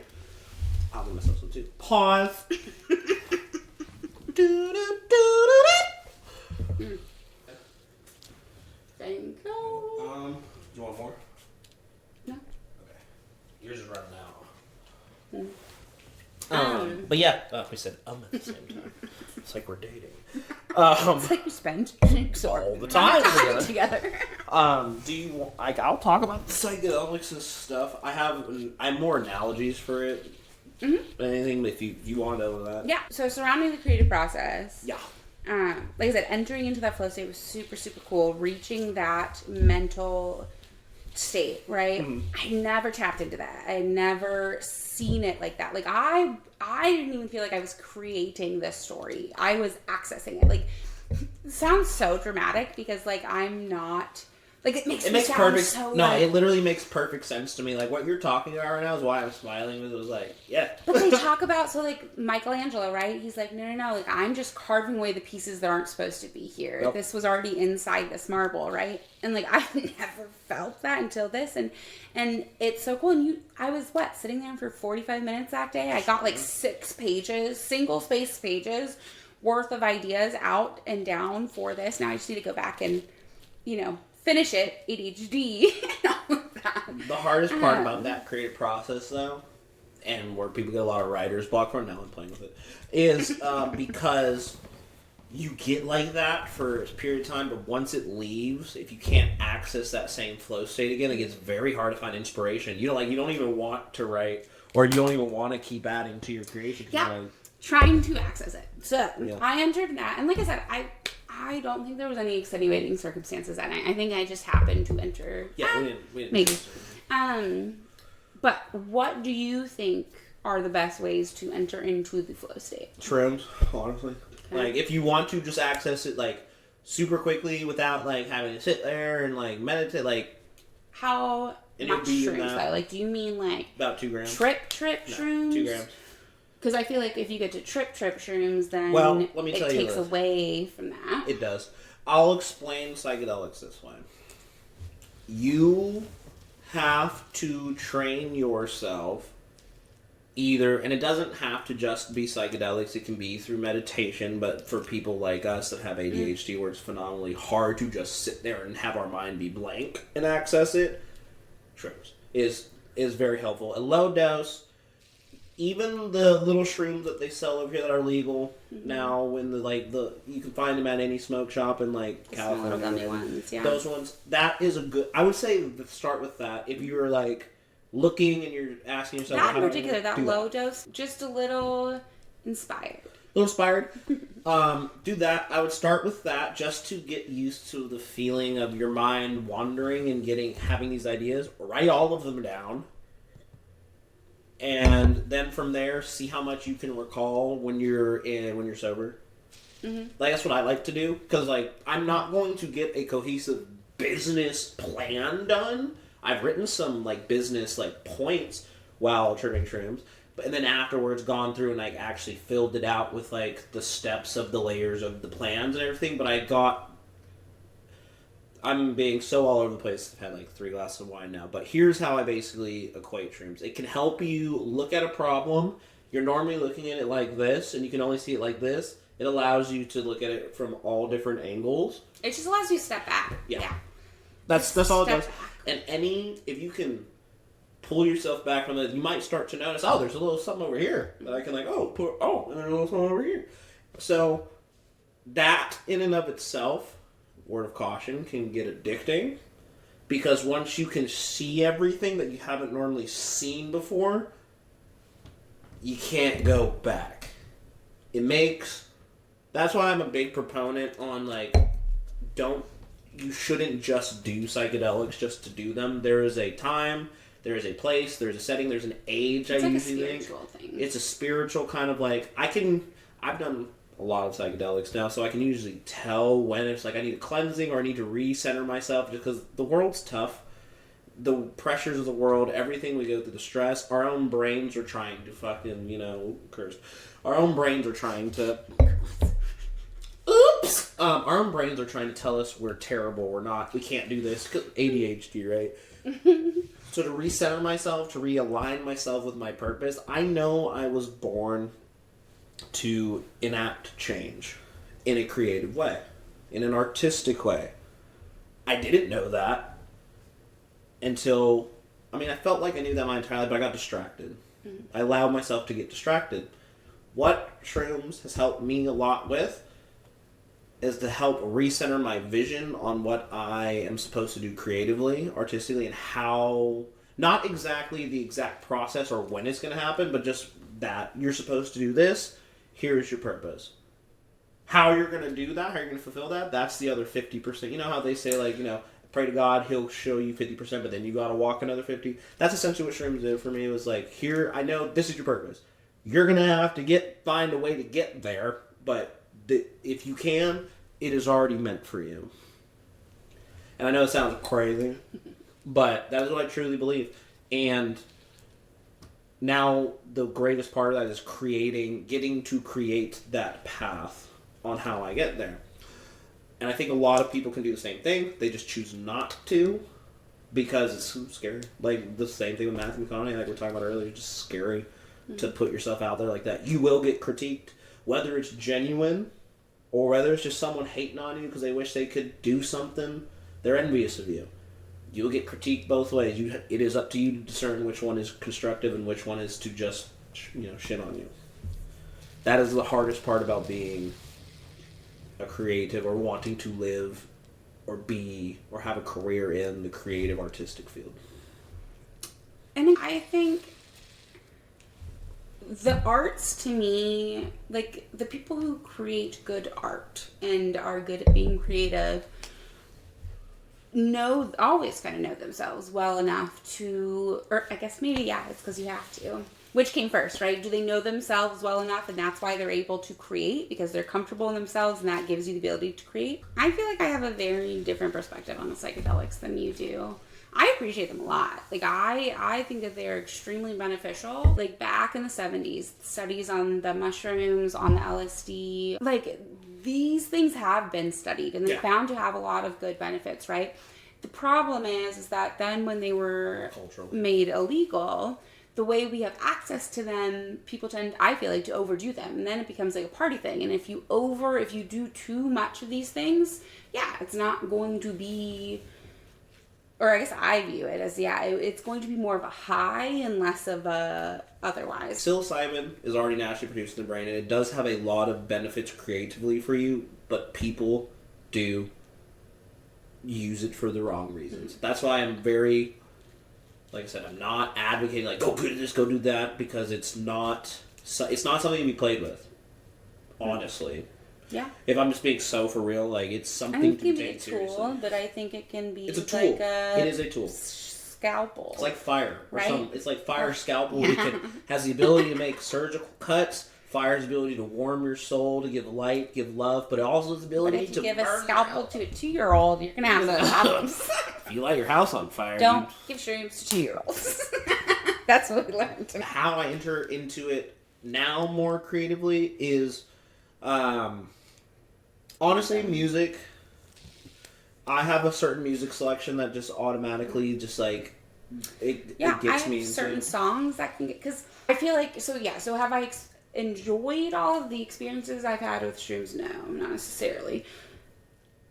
I'll give myself some, too. Pause. Thank you. Do you want more? No. Okay. Yours is running out. But yeah, we said at the same time. It's like we're dating. It's like we spend all the time together. Do you like? I'll talk about psychedelics and stuff. I have more analogies for it. Mm-hmm. Anything if you want to know that. Yeah. So surrounding the creative process. Yeah. Like I said, entering into that flow state was super, super cool. Reaching that mental state, right? Mm-hmm. I never tapped into that. I never seen it like that. Like I didn't even feel like I was creating this story. I was accessing it. Like, it sounds so dramatic because, like, I'm not... Like, it makes perfect. So, no, it literally makes perfect sense to me. Like, what you're talking about right now is why I'm smiling. It was like, yeah. But they talk about, so, like, Michelangelo, right? He's like, no. Like, I'm just carving away the pieces that aren't supposed to be here. Yep. This was already inside this marble, right? And, like, I've never felt that until this. And it's so cool. And I was, sitting there for 45 minutes that day? I got, like, 6 pages, single-spaced pages worth of ideas out and down for this. Now I just need to go back and, finish it, ADHD, and all of that. The hardest part about that creative process, though, and where people get a lot of writer's block from, now I'm playing with it, is because you get like that for a period of time, but once it leaves, if you can't access that same flow state again, it gets very hard to find inspiration. You don't even want to write, or you don't even want to keep adding to your creation. Yeah, trying to access it. So I entered that, and like I said, I don't think there was any extenuating circumstances that night. I think I just happened to enter. Yeah, we didn't. Maybe. But what do you think are the best ways to enter into the flow state? Shrooms, honestly. Okay. Like, if you want to just access it, like, super quickly without, like, having to sit there and, like, meditate, like... How much shrooms, though? Like, do you mean, like... About 2 grams. Trip shrooms? 2 grams. Because I feel like if you get to trip shrooms, then it takes away from that. It does. I'll explain psychedelics this way. You have to train yourself either, and it doesn't have to just be psychedelics, it can be through meditation, but for people like us that have ADHD where it's phenomenally hard to just sit there and have our mind be blank and access it, shrooms is very helpful. A low dose. Even the little shrooms that they sell over here that are legal now, when you can find them at any smoke shop in like California. Gummy ones, yeah. Those ones, that is a good. I would say start with that if you're like looking and you're asking yourself. That in particular, that low dose, just a little inspired. Do that. I would start with that just to get used to the feeling of your mind wandering and having these ideas. Write all of them down. And then from there, see how much you can recall when you're sober. Mm-hmm. Like, that's what I like to do. Because, like, I'm not going to get a cohesive business plan done. I've written some, like, business, like, points while trimming shrooms. And then afterwards gone through and, like, actually filled it out with, like, the steps of the layers of the plans and everything. But I'm being so all over the place. I've had, like, 3 glasses of wine now. But here's how I basically equate shrooms. It can help you look at a problem. You're normally looking at it like this, and you can only see it like this. It allows you to look at it from all different angles. It just allows you to step back. Yeah. Yeah. That's all it Step does. back. And if you can pull yourself back from it, you might start to notice, oh, there's a little something over here that I can, like, and there's a little something over here. So that in and of itself, word of caution, can get addicting, because once you can see everything that you haven't normally seen before, you can't go back. That's why I'm a big proponent on, like, you shouldn't just do psychedelics just to do them. There is a time, there is a place, there's a setting, there's an age. It's I like usually a think spiritual thing. it's a spiritual kind of, like, I've done a lot of psychedelics now, so I can usually tell when it's like I need a cleansing or I need to recenter myself, just because the world's tough. The pressures of the world, everything we go through, the stress, our own brains are trying to fucking, curse. Our own brains are trying to... Oops! Our own brains are trying to tell us we're terrible, we're not, we can't do this. ADHD, right? So to recenter myself, to realign myself with my purpose, I know I was born to enact change in a creative way, in an artistic way. I didn't know that until, I felt like I knew that my entire life, but I got distracted. Mm-hmm. I allowed myself to get distracted. What shrooms has helped me a lot with is to help recenter my vision on what I am supposed to do creatively, artistically, and how, not exactly the exact process or when it's going to happen, but just that you're supposed to do this, here's your purpose. How you're going to do that, how you're going to fulfill that, that's the other 50%. You know how they say, like, pray to God, he'll show you 50%, but then you got to walk another 50%? That's essentially what shrooms did for me. It was like, here, I know this is your purpose. You're going to have to find a way to get there, but if you can, it is already meant for you. And I know it sounds crazy, but that is what I truly believe. And now the greatest part of that is getting to create that path on how I get there. And I think a lot of people can do the same thing. They just choose not to because it's scary. Like the same thing with Matthew McConaughey, like we were talking about earlier, just scary to put yourself out there like that. You will get critiqued, whether it's genuine or whether it's just someone hating on you because they wish they could do something. They're envious of you. You'll get critiqued both ways. It is up to you to discern which one is constructive and which one is to just, shit on you. That is the hardest part about being a creative or wanting to live or be or have a career in the creative artistic field. And I think the arts, to me, like the people who create good art and are good at being creative always kind of know themselves well enough to, or I guess maybe, it's because you have to. Which came first, right? Do they know themselves well enough and that's why they're able to create because they're comfortable in themselves and that gives you the ability to create? I feel like I have a very different perspective on the psychedelics than you do. I appreciate them a lot. Like, I think that they're extremely beneficial. Like, back in the 70s, studies on the mushrooms, on the LSD, like, these things have been studied and they're found to have a lot of good benefits, right? The problem is that then when they were made illegal, the way we have access to them, people tend, I feel like, to overdo them. And then it becomes like a party thing. And if you do too much of these things, it's not going to be, or I guess I view it as, it's going to be more of a high and less of a otherwise. Psilocybin is already naturally produced in the brain, and it does have a lot of benefits creatively for you, but people do use it for the wrong reasons. That's why I'm very, like I said, I'm not advocating, like, go do this, go do that, because it's not something to be played with, honestly. Yeah. If I'm just being so for real, like, it's something to take seriously. It can be a tool, but I think it can be it's a tool. Like it is a tool. Scalpel. It's like fire. Right? It's like fire scalpel. Has the ability to make surgical cuts. Fire's ability to warm your soul, to give light, give love, but also its But ability if to you give a burn scalpel to a 2-year-old, you're gonna have some problems. If you light your house on fire, Don't give shrooms to 2-year-olds. That's what we learned. how I enter into it now more creatively is, honestly, music. I have a certain music selection that just automatically just like it Yeah, gets I have me into certain it. songs that can get, because I feel like, so have I enjoyed all of the experiences I've had with shrooms? No, not necessarily.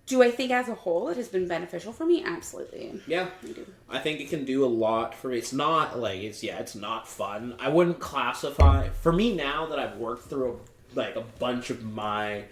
Do I think as a whole it has been beneficial for me? Absolutely. Yeah, I do. I think it can do a lot for me. It's not like it's not fun. I wouldn't classify for me now that I've worked through a bunch of my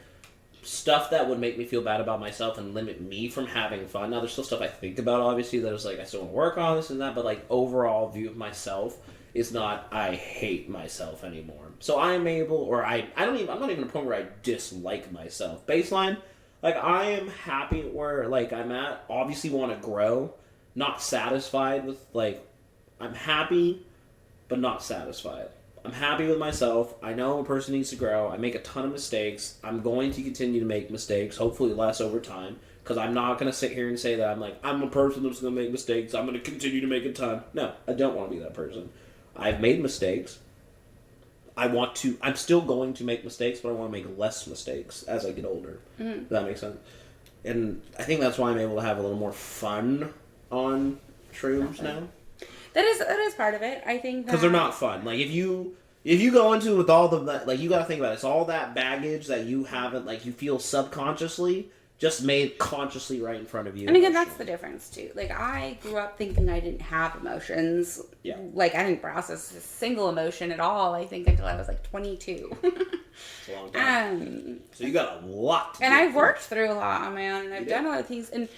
stuff that would make me feel bad about myself and limit me from having fun. Now there's still stuff I think about, obviously, that is like I still want to work on this and that, but like overall view of myself is not I hate myself anymore. So I am able, or I'm not even at a point where I dislike myself. Baseline, like I am happy where like I'm at. Obviously want to grow, not satisfied with like I'm happy but not satisfied. I'm happy with myself. I know a person needs to grow. I make a ton of mistakes. I'm going to continue to make mistakes, hopefully less over time, because I'm not going to sit here and say that I'm a person that's going to make mistakes. I'm going to continue to make a ton. No, I don't want to be that person. I've made mistakes. I'm still going to make mistakes, but I want to make less mistakes as I get older. Mm-hmm. Does that make sense? And I think that's why I'm able to have a little more fun on shrooms now. That is part of it. I think because they're not fun. Like if you go into it with all the like, you got to think about it. It's all that baggage that you haven't like you feel subconsciously just made consciously right in front of you. And again, that's the difference too. Like I grew up thinking I didn't have emotions. Yeah. Like I didn't process a single emotion at all. I think until I was like 22. It's a long time. So you got a lot. And I've worked through a lot on my own, and I've done a lot of things. And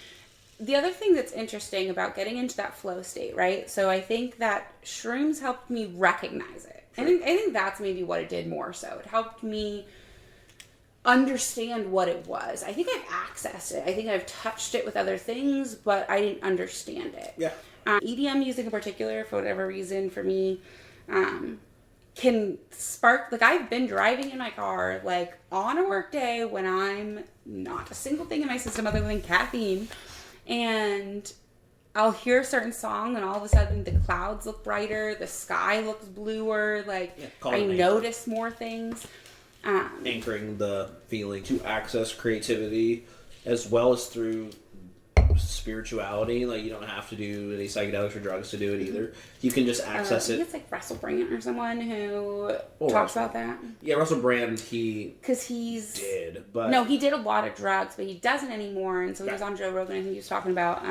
the other thing that's interesting about getting into that flow state, right? So I think that shrooms helped me recognize it. Sure. I think that's maybe what it did more so. It helped me understand what it was. I think I've accessed it. I think I've touched it with other things, but I didn't understand it. Yeah. EDM music in particular, for whatever reason, for me, can spark, like I've been driving in my car, like on a work day when I'm not a single thing in my system other than caffeine, and I'll hear a certain song and all of a sudden the clouds look brighter, the sky looks bluer, like I notice more things. Anchoring the feeling to access creativity as well as through spirituality. Like you don't have to do any psychedelics or drugs to do it either. You can just access I it. think it's like Russell Brand or someone who talks about that. Yeah, Russell Brand, he did a lot of drugs, but he doesn't anymore. And so he was on Joe Rogan and he was talking about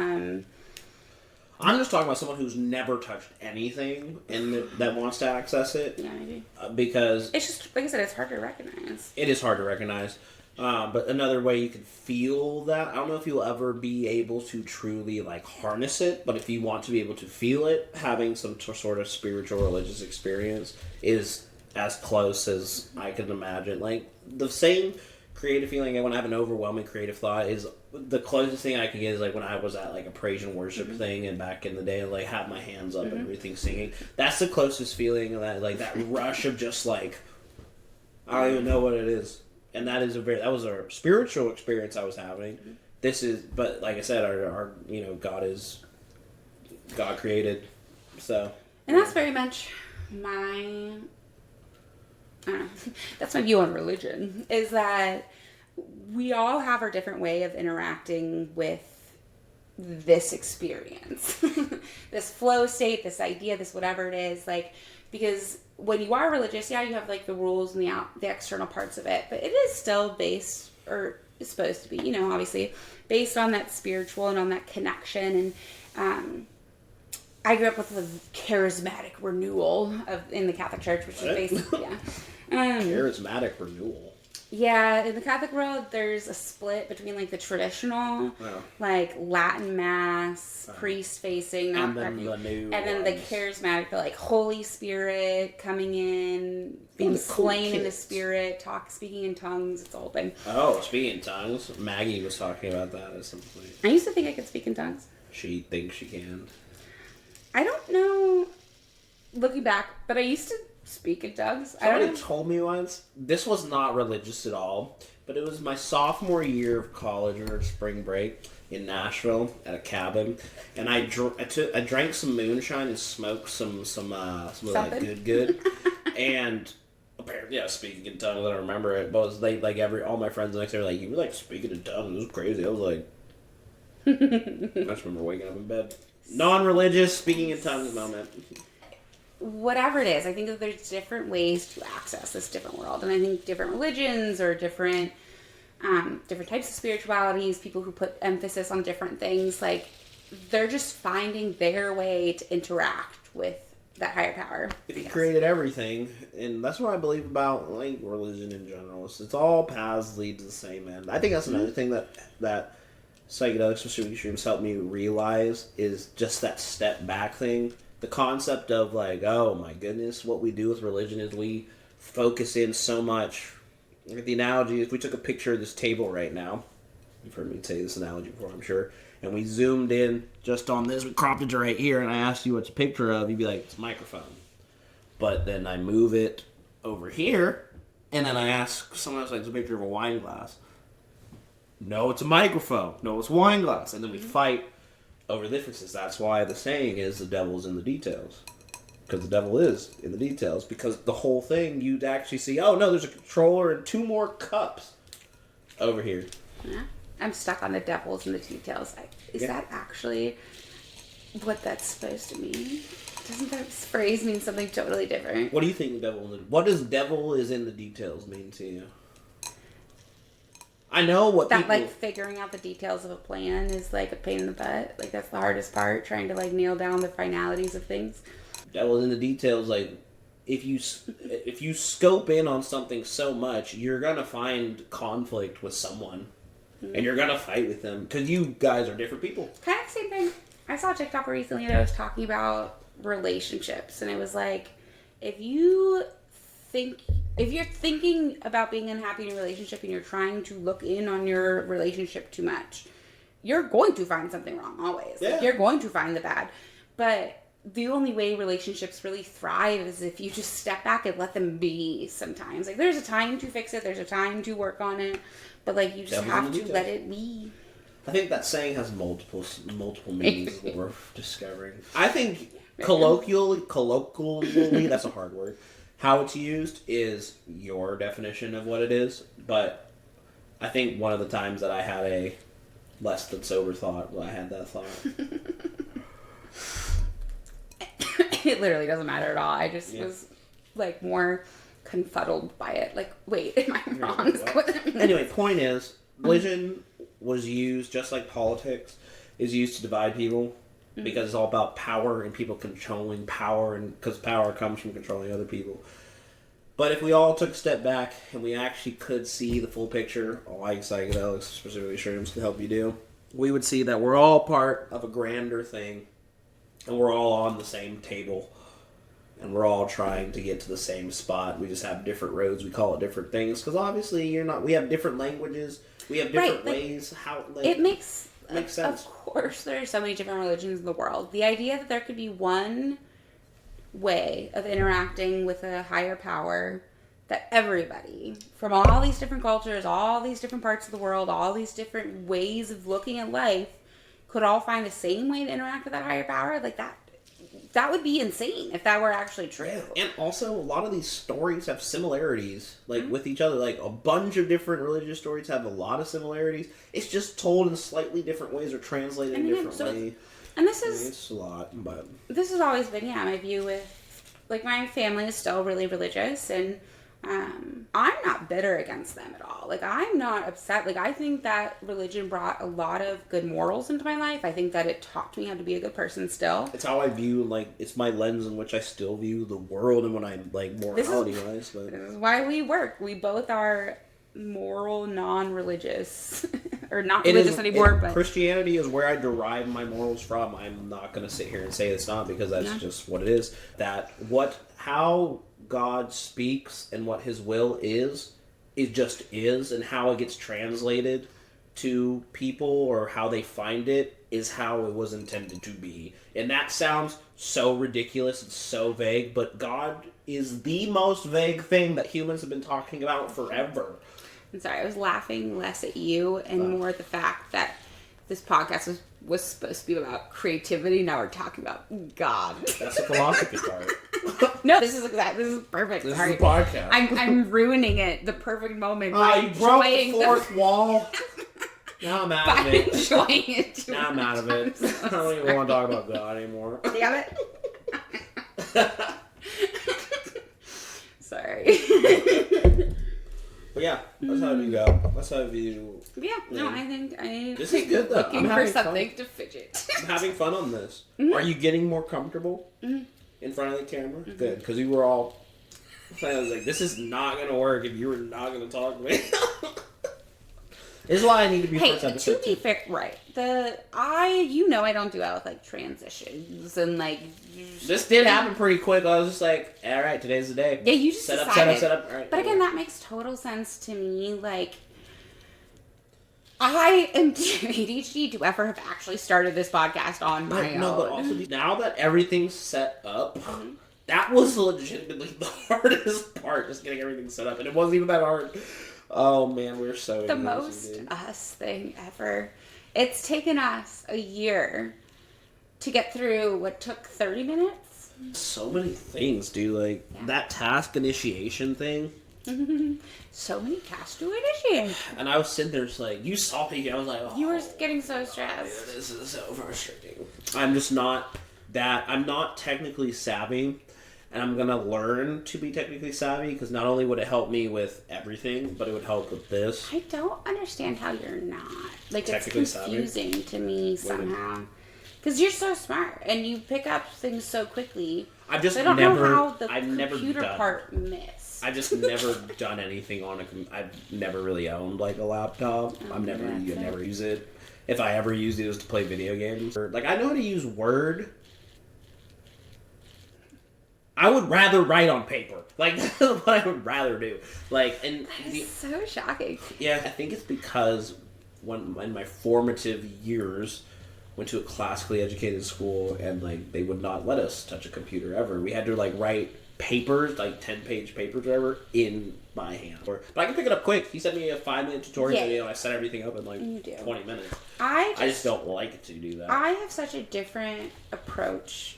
I'm just talking about someone who's never touched anything and that wants to access it. Yeah, maybe. Because it's just, like I said, it's hard to recognize. It is hard to recognize. But another way you can feel that, I don't know if you'll ever be able to truly like harness it, but if you want to be able to feel it, having some sort of spiritual religious experience is as close as I can imagine. Like the same creative feeling when I have an overwhelming creative thought is the closest thing I can get is like when I was at like a praise and worship thing and back in the day, like had my hands up and everything singing. That's the closest feeling of that, like that rush of just like I don't even know what it is. And that was a spiritual experience I was having. This is, but like I said, our God created, so. And that's very much that's my view on religion, is that we all have our different way of interacting with this experience, this flow state, this idea, this whatever it is, like, because when you are religious, you have like the rules and the external parts of it, but it is still based, or is supposed to be, obviously based on that spiritual and on that connection. And I grew up with the charismatic renewal in the Catholic Church, which is basically charismatic renewal. Yeah, in the Catholic world, there's a split between like the traditional, like Latin Mass, priest facing, and then the charismatic, the like Holy Spirit coming in, being slain in the Spirit, speaking in tongues. It's the whole thing. Oh, speaking in tongues, Maggie was talking about that at some point. I used to think I could speak in tongues. She thinks she can. I don't know, looking back, but I used to speak in tongues. I don't Somebody know. told me once, this was not religious at all, but it was my sophomore year of college or spring break in Nashville at a cabin, and I drank some moonshine and smoked some like good, and apparently, yeah, speaking in tongues. I don't remember it, but it was like all my friends the next day were like, "You were like speaking in tongues. It was crazy." I was like, I just remember waking up in bed, non-religious speaking in tongues moment. Whatever it is, I think that there's different ways to access this different world, and I think different religions or different types of spiritualities, people who put emphasis on different things, like they're just finding their way to interact with that higher power. If he created everything, and that's what I believe about like religion in general. It's all paths lead to the same end. I think that's another thing that psychedelics, especially shrooms, helped me realize is just that step back thing. The concept of like, oh my goodness, what we do with religion is we focus in so much. Like the analogy, if we took a picture of this table right now, you've heard me say this analogy before, I'm sure, and we zoomed in just on this, we cropped it right here, and I asked you what's a picture of, you'd be like, it's a microphone. But then I move it over here, and then I ask someone else, like, it's a picture of a wine glass. No, it's a microphone. No, it's a wine glass. And then we fight over differences. That's why the saying is the devil's in the details. Because the devil is in the details. Because the whole thing, you'd actually see, oh no, there's a controller and 2 more cups over here. Yeah. I'm stuck on the devil's in the details. Is that actually what that's supposed to mean? Doesn't that phrase mean something totally different? What do you think what does devil is in the details mean to you? I know what that, people... like, figuring out the details of a plan is, like, a pain in the butt. Like, that's the hardest part, trying to, like, nail down the finalities of things. Devil's in the details, like, if you scope in on something so much, you're gonna find conflict with someone. And you're gonna fight with them, because you guys are different people. Kind of the same thing. I saw a TikTok recently that was talking about relationships, and it was like, if you're thinking about being unhappy in a relationship and you're trying to look in on your relationship too much, you're going to find something wrong always. Yeah. Like, you're going to find the bad. But the only way relationships really thrive is if you just step back and let them be sometimes. Like, there's a time to fix it, there's a time to work on it, but, like, you just have to let it be. I think that saying has multiple meanings that we're discovering. I think colloquially, that's a hard word. How it's used is your definition of what it is, but I think one of the times that I had a less than sober thought, I had that thought. It literally doesn't matter at all. I just was, like, more confuddled by it. Like, wait, am I wrong? Is that what that means? Anyway, point is, religion was used, just like politics, is used to divide people. Because it's all about power and people controlling power, and because power comes from controlling other people. But if we all took a step back and we actually could see the full picture, like psychedelics, specifically shrooms, can help you do, we would see that we're all part of a grander thing, and we're all on the same table, and we're all trying to get to the same spot. We just have different roads. We call it different things because obviously we have different languages. We have different ways. It makes sense. Of course, there are so many different religions in the world. The idea that there could be one way of interacting with a higher power that everybody from all these different cultures, all these different parts of the world, all these different ways of looking at life could all find the same way to interact with that higher power, like that would be insane if that were actually true. And also, a lot of these stories have similarities, like, with each other. Like, a bunch of different religious stories have a lot of similarities. It's just told in slightly different ways or translated in different ways. And this is... it's a lot, but... This has always been, my view with... Like, my family is still really religious, and I'm not bitter against them at all. Like, I'm not upset. Like, I think that religion brought a lot of good morals into my life. I think that it taught me how to be a good person still. It's how I view, like, it's my lens in which I still view the world and when I'm, like, morality-wise. But this is why we work. We both are moral, non-religious. Or not religious anymore, but... Christianity is where I derive my morals from. I'm not going to sit here and say it's not because that's just what it is. How God speaks and what his will is, it just is, and how it gets translated to people or how they find it is how it was intended to be. And that sounds so ridiculous and so vague, but God is the most vague thing that humans have been talking about forever. I'm sorry, I was laughing less at you and more at the fact that this podcast was supposed to be about creativity. Now we're talking about God. That's the philosophy part. No, this is perfect. This Sorry. is a podcast. I'm ruining it. The perfect moment. Oh, you broke the enjoying fourth wall. Now I'm out by of it. enjoying it too Now I'm out of it. much. I don't even want to talk about God anymore. Damn it. Sorry. But yeah, that's how you go. That's how you. Yeah, no, I think This is good though. looking I'm for having something fun. to fidget. I'm having fun on this. Are you getting more comfortable in front of the camera? Good, because you were all. I was like, this is not gonna work if you were not gonna talk to me. This is why I need to be Hey, first to episode. be fair, right? I don't do well with like transitions and like. This did happen pretty quick. I was just like, all right, today's the day. Yeah, you just set decided. up. All right. But again, that makes total sense to me. Like, I am ADHD to ever have actually started this podcast on my own. No, but also now that everything's set up, that was legitimately the hardest part, just getting everything set up, and it wasn't even that hard. Oh man, we're so The most us thing ever. It's taken us a year to get through what took 30 minutes. So many things, dude. Like that task initiation thing. So many tasks to initiate. And I was sitting there just like, you saw me. I was like, oh, You were getting so stressed. this is so frustrating. I'm just not that. I'm not technically savvy. And I'm going to learn to be technically savvy because not only would it help me with everything, but it would help with this. I don't understand how you're not. Like, Technically it's savvy? confusing to me somehow. Because you're so smart and you pick up things so quickly. I've just I don't never, know how the I've never computer done, part missed. I've just never done anything on I've never really owned like a laptop. I've never used it. If I ever used it, it was to play video games. Like, I know how to use Word. I would rather write on paper. Like, that's what I would rather do. Like, and It's so shocking. yeah, I think it's because when in my formative years, went to a classically educated school, and like they would not let us touch a computer ever. We had to like write papers, like 10-page papers, or whatever, in my hand. But I can pick it up quick. He sent me a 5-minute tutorial video, and I set everything up in like 20 minutes. I just don't like to do that. I have such a different approach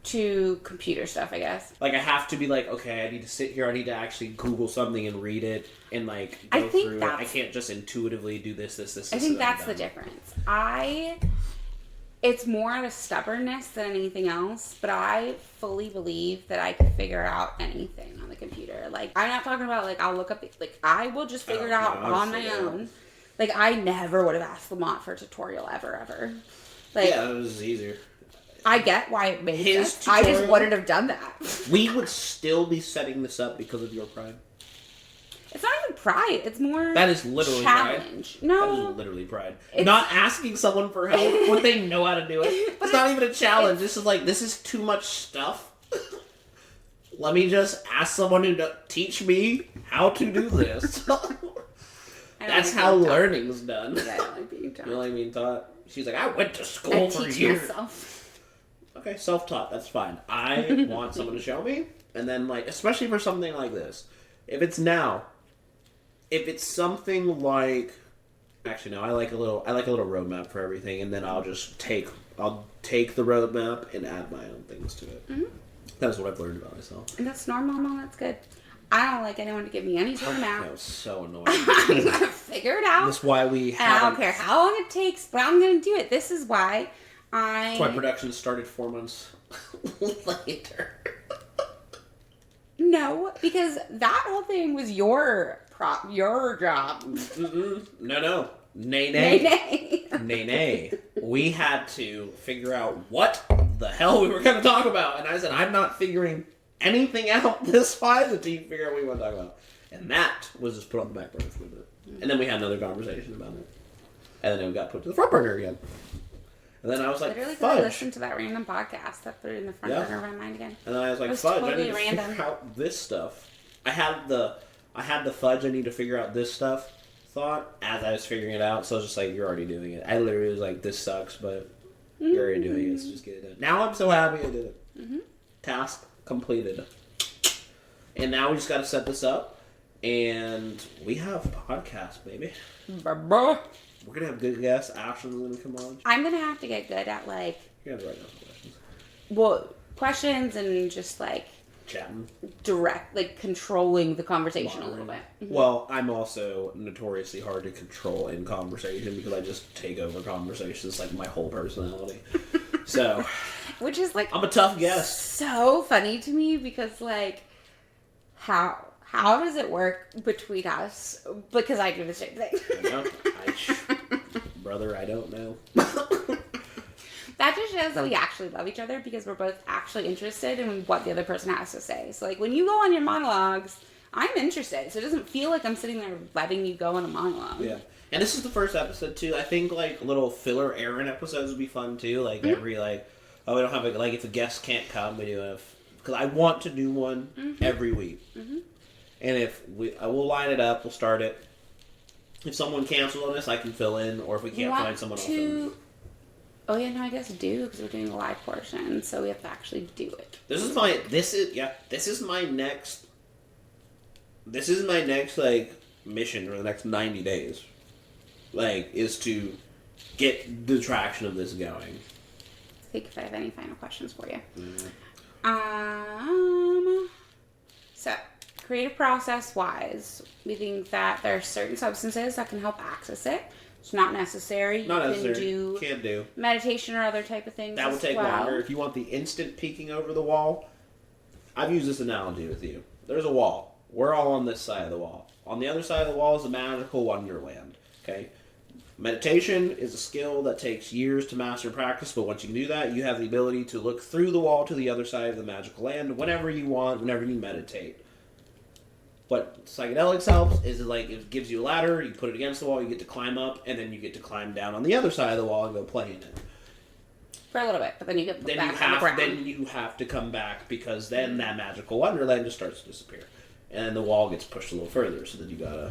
to computer stuff, I guess. Like, I have to be like, okay, I need to sit here, I need to actually Google something and read it, and like go through it. I can't just intuitively do this. I think that's the difference. It's more out of stubbornness than anything else, but I fully believe that I could figure out anything on the computer. Like, I'm not talking about like I'll look up I will just figure it out on my own. Like, I never would have asked Lamont for a tutorial ever. Like, yeah, it was easier. I get why it made His sense. I just tutorial- wouldn't have done that. We would still be setting this up because of your pride. It's not even pride. It's more That is literally challenge. pride. No, That is literally pride. It's- Not asking someone for help when they know how to do it. It's not even a challenge. This is like, this is too much stuff. Let me just ask someone to teach me how to do this. That's how learning's done. Yeah, I don't like being taught. You know what I mean? Taught. She's like, I went to I school for teach years. myself. Okay, self-taught. That's fine. I want someone to show me, and then like, especially for something like this, if it's something like, actually no, I like a little roadmap for everything, and then I'll take the roadmap and add my own things to it. Mm-hmm. That's what I've learned about myself. And that's normal, Mom. That's good. I don't like anyone to give me any sort of map. That was so annoying. I'm gonna figure it out. That's why we And I don't care how long it takes, but I'm gonna do it. This is why That's why production started 4 months later. No, because that whole thing was your job. No. Nay. Nay. We had to figure out what the hell we were going to talk about. And I said, I'm not figuring anything out this fine until you figure out what you want to talk about. And that was just put on the back burner for a bit. And then we had another conversation about it. And then it got put to the front burner again. And then I was like, Literally, fudge. I listened to that random podcast that put it in the front burner of my mind again. And then I was like, It was fudge, totally I need to random. figure out this stuff. I had the fudge, I need to figure out this stuff thought as I was figuring it out. So I was just like, you're already doing it. I literally was like, this sucks, but you're already doing it, so just get it done. Now I'm so happy I did it. Mm-hmm. Task completed. And now we just got to set this up, and we have a podcast, baby. We're going to have good guests. Ashley's going to come on. I'm going to have to get good at, like... You're going to write down some questions. Well, questions and just, like... Chatting. Direct, like, controlling the conversation a little bit. Mm-hmm. Well, I'm also notoriously hard to control in conversation because I just take over conversations, like, my whole personality. So... Which is, like... I'm a tough guest. So funny to me because, like... How does it work between us? Because I do the same thing. I know. Brother, I don't know. That just shows that we actually love each other because we're both actually interested in what the other person has to say. So, like, when you go on your monologues, I'm interested. So it doesn't feel like I'm sitting there letting you go on a monologue. Yeah. And this is the first episode, too. I think, like, little filler Aaron episodes would be fun, too. Like, every, like, we don't have, like, if a guest can't come, we do a... Because I want to do one every week. Mm-hmm. And if I will line it up, we'll start it. If someone cancels on us, I can fill in. Or if we can't find someone, I'll fill in. Oh yeah, no, I guess do because we're doing a live portion, so we have to actually do it. This is my next like mission for the next 90 days. Like, is to get the traction of this going. I think if I have any final questions for you. So creative process wise, we think that there are certain substances that can help access it. It's not necessary. Can't do meditation or other type of things. That would take longer. If you want the instant peeking over the wall, I've used this analogy with you. There's a wall. We're all on this side of the wall. On the other side of the wall is a magical wonderland. Okay? Meditation is a skill that takes years to master and practice, but once you do that, you have the ability to look through the wall to the other side of the magical land whenever you want, whenever you meditate. What psychedelics helps is it gives you a ladder, you put it against the wall, you get to climb up, and then you get to climb down on the other side of the wall and go play in it. For a little bit, but then you get back on the ground. Then you have to come back because then that magical wonderland just starts to disappear. And the wall gets pushed a little further, so then you gotta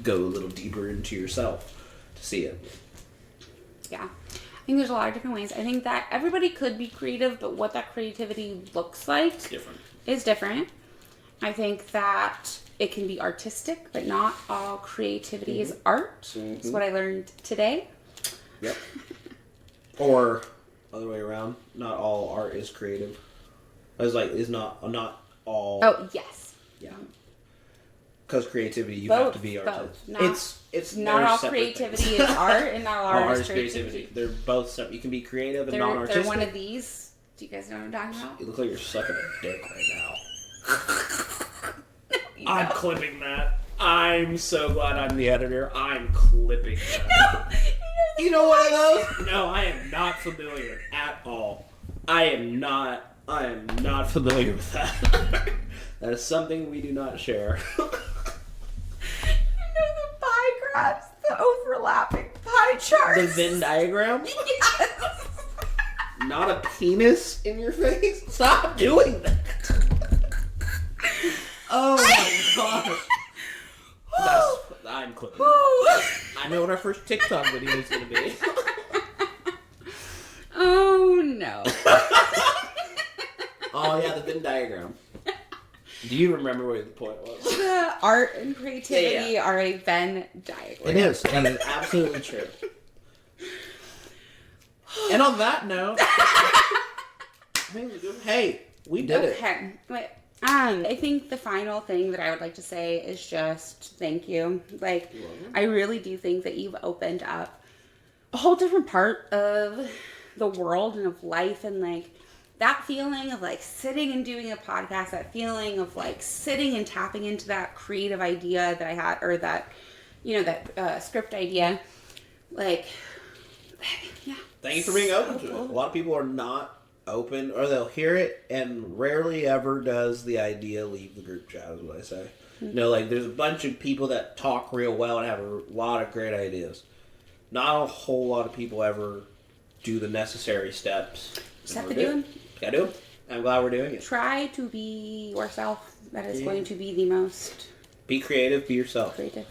go a little deeper into yourself to see it. Yeah. I think there's a lot of different ways. I think that everybody could be creative, but what that creativity looks like is different. I think that it can be artistic, but not all creativity is art. Mm-hmm. That's what I learned today. Yep. Or other way around, not all art is creative. I was like, is not all. Oh yes. Yeah. Because creativity, you have to be artistic. It's not all creativity is art, and not all art is creativity. They're both separate. You can be creative and non-artistic. They're one of these. Do you guys know what I'm talking about? You look like you're sucking a dick right now. I'm clipping that. I'm so glad I'm the editor. I'm clipping that. No, you know what I know? No, I am not familiar at all. I am not familiar with that. That is something we do not share. You know the pie graphs, the overlapping pie charts. The Venn diagram? Yes. Not a penis in your face? Stop doing that. Oh my gosh. I'm clipping. I know what our first TikTok video is going to be. Oh no. Oh yeah, the Venn diagram. Do you remember what the point was? The art and creativity are a Venn diagram. It is. That is absolutely true. And on that note, hey, we did it. Okay. I think the final thing that I would like to say is just thank you. Like, I really do think that you've opened up a whole different part of the world and of life, and like that feeling of like sitting and doing a podcast, that feeling of like sitting and tapping into that creative idea that I had, or that, that script idea. Like, yeah. Thank you for being open to it. A lot of people are not open, or they'll hear it, and rarely ever does the idea leave the group chat, is what I say. Mm-hmm. There's a bunch of people that talk real well and have a lot of great ideas. Not a whole lot of people ever do the necessary steps. Just have to do them. Gotta do them. I'm glad we're doing it. Try to be yourself. That is going to be the most... Be creative, be yourself. Creative.